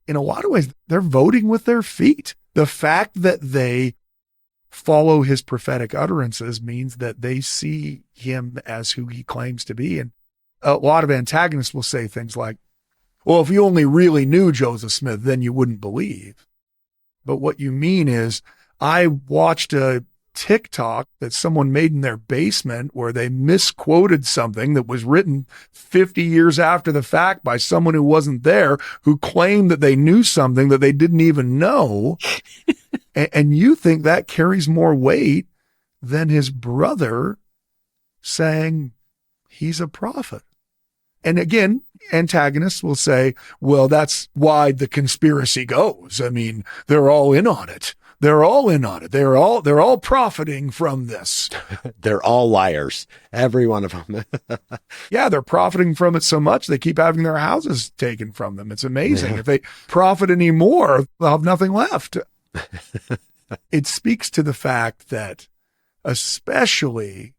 In a lot of ways, they're voting with their feet. The fact that they follow his prophetic utterances means that they see him as who he claims to be. And a lot of antagonists will say things like, well, if you only really knew Joseph Smith, then you wouldn't believe. But what you mean is, I watched a TikTok that someone made in their basement where they misquoted something that was written 50 years after the fact by someone who wasn't there, who claimed that they knew something that they didn't even know. And you think that carries more weight than his brother saying he's a prophet. And again, antagonists will say, well, that's why the conspiracy goes. I mean, they're all in on it. They're all in on it. They're all profiting from this. They're all liars. Every one of them. Yeah, they're profiting from it so much they keep having their houses taken from them. It's amazing. Yeah. If they profit anymore, they'll have nothing left. It speaks to the fact that especially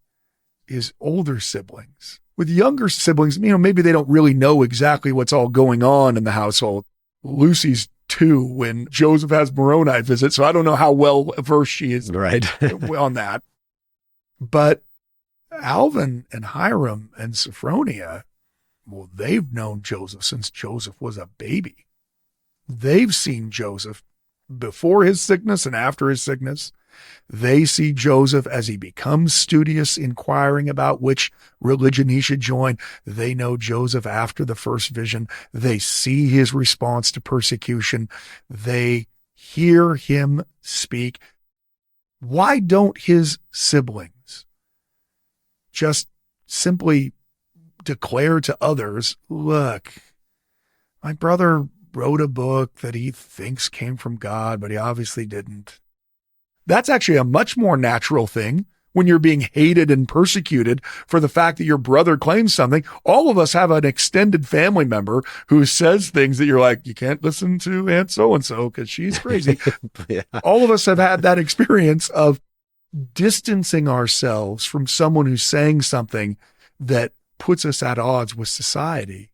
his older siblings, with younger siblings, maybe they don't really know exactly what's all going on in the household. Lucy's 2 when Joseph has Moroni visit, so I don't know how well versed she is right on that. But Alvin and Hiram and Sophronia, well, they've known Joseph since Joseph was a baby. They've seen Joseph before his sickness and after his sickness. They see Joseph as he becomes studious, inquiring about which religion he should join. They know Joseph after the first vision. They see his response to persecution. They hear him speak. Why don't his siblings just simply declare to others, look, my brother wrote a book that he thinks came from God, but he obviously didn't. That's actually a much more natural thing when you're being hated and persecuted for the fact that your brother claims something. All of us have an extended family member who says things that you're like, you can't listen to Aunt so-and-so because she's crazy. Yeah. All of us have had that experience of distancing ourselves from someone who's saying something that puts us at odds with society.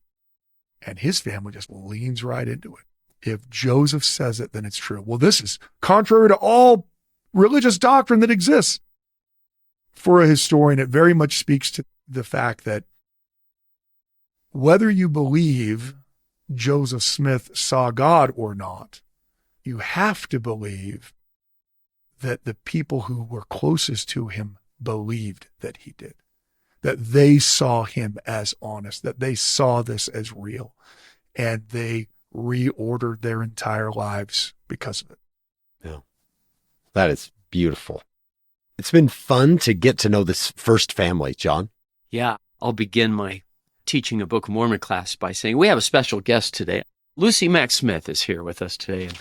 And his family just leans right into it. If Joseph says it, then it's true. Well, this is contrary to all religious doctrine that exists. For a historian, it very much speaks to the fact that whether you believe Joseph Smith saw God or not, you have to believe that the people who were closest to him believed that he did, that they saw him as honest, that they saw this as real, and they reordered their entire lives because of it. Yeah. That is beautiful. It's been fun to get to know this first family, John. Yeah, I'll begin my teaching a Book of Mormon class by saying we have a special guest today. Lucy Mack Smith is here with us today. And I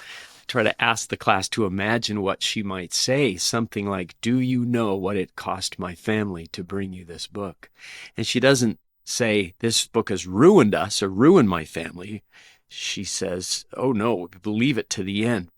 try to ask the class to imagine what she might say, something like, do you know what it cost my family to bring you this book? And she doesn't say, this book has ruined us or ruined my family. She says, oh no, we believe it to the end.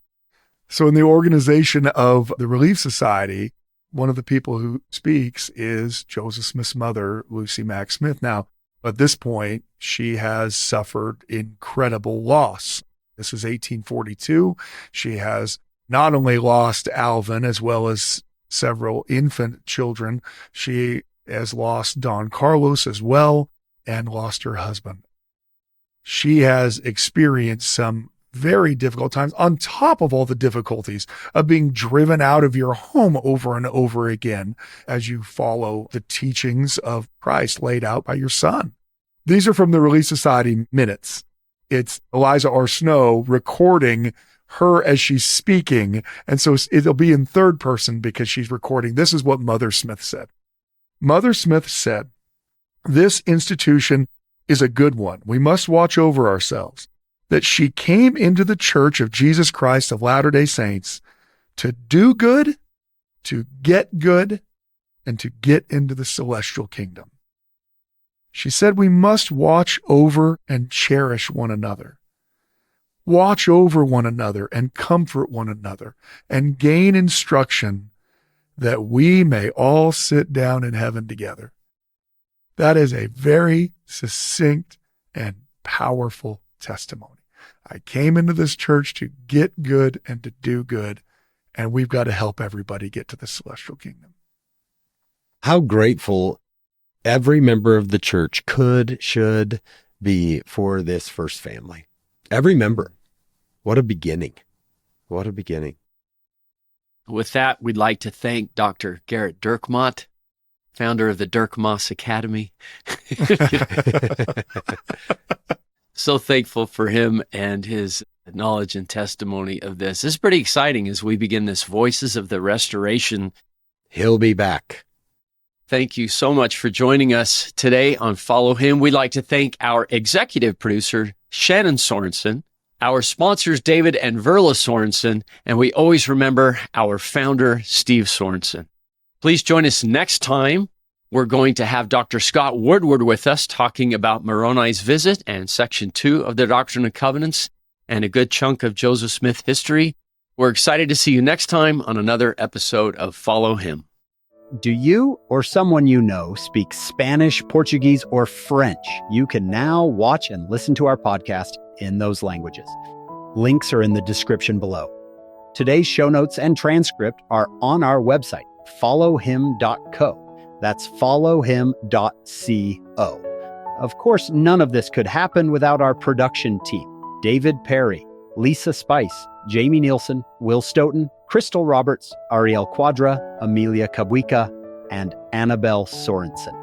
So in the organization of the Relief Society, one of the people who speaks is Joseph Smith's mother, Lucy Mack Smith. Now, at this point, she has suffered incredible loss. This is 1842. She has not only lost Alvin as well as several infant children, she has lost Don Carlos as well and lost her husband. She has experienced some very difficult times, on top of all the difficulties of being driven out of your home over and over again as you follow the teachings of Christ laid out by your son. These are from the Relief Society minutes. It's Eliza R. Snow recording her as she's speaking. And so it'll be in third person because she's recording. This is what Mother Smith said. Mother Smith said, "This institution is a good one. We must watch over ourselves. That she came into the Church of Jesus Christ of Latter-day Saints to do good, to get good, and to get into the celestial kingdom. She said we must watch over and cherish one another. Watch over one another and comfort one another and gain instruction that we may all sit down in heaven together." That is a very succinct and powerful testimony. I came into this church to get good and to do good, and we've got to help everybody get to the celestial kingdom. How grateful every member of the church should be for this first family. Every member. What a beginning. What a beginning. With that, we'd like to thank Dr. Gerrit Dirkmaat, founder of the Dirkmaat Academy. So thankful for him and his knowledge and testimony of this. This is pretty exciting as we begin this Voices of the Restoration. He'll be back. Thank you so much for joining us today on Follow Him. We'd like to thank our executive producer, Shannon Sorensen, our sponsors, David and Verla Sorensen, and we always remember our founder, Steve Sorensen. Please join us next time. We're going to have Dr. Scott Woodward with us talking about Moroni's visit and Section 2 of the Doctrine and Covenants and a good chunk of Joseph Smith history. We're excited to see you next time on another episode of Follow Him. Do you or someone you know speak Spanish, Portuguese, or French? You can now watch and listen to our podcast in those languages. Links are in the description below. Today's show notes and transcript are on our website, followhim.co. That's followhim.co. Of course, none of this could happen without our production team. David Perry, Lisa Spice, Jamie Nielsen, Will Stoughton, Crystal Roberts, Ariel Quadra, Amelia Kabuika, and Annabelle Sorensen.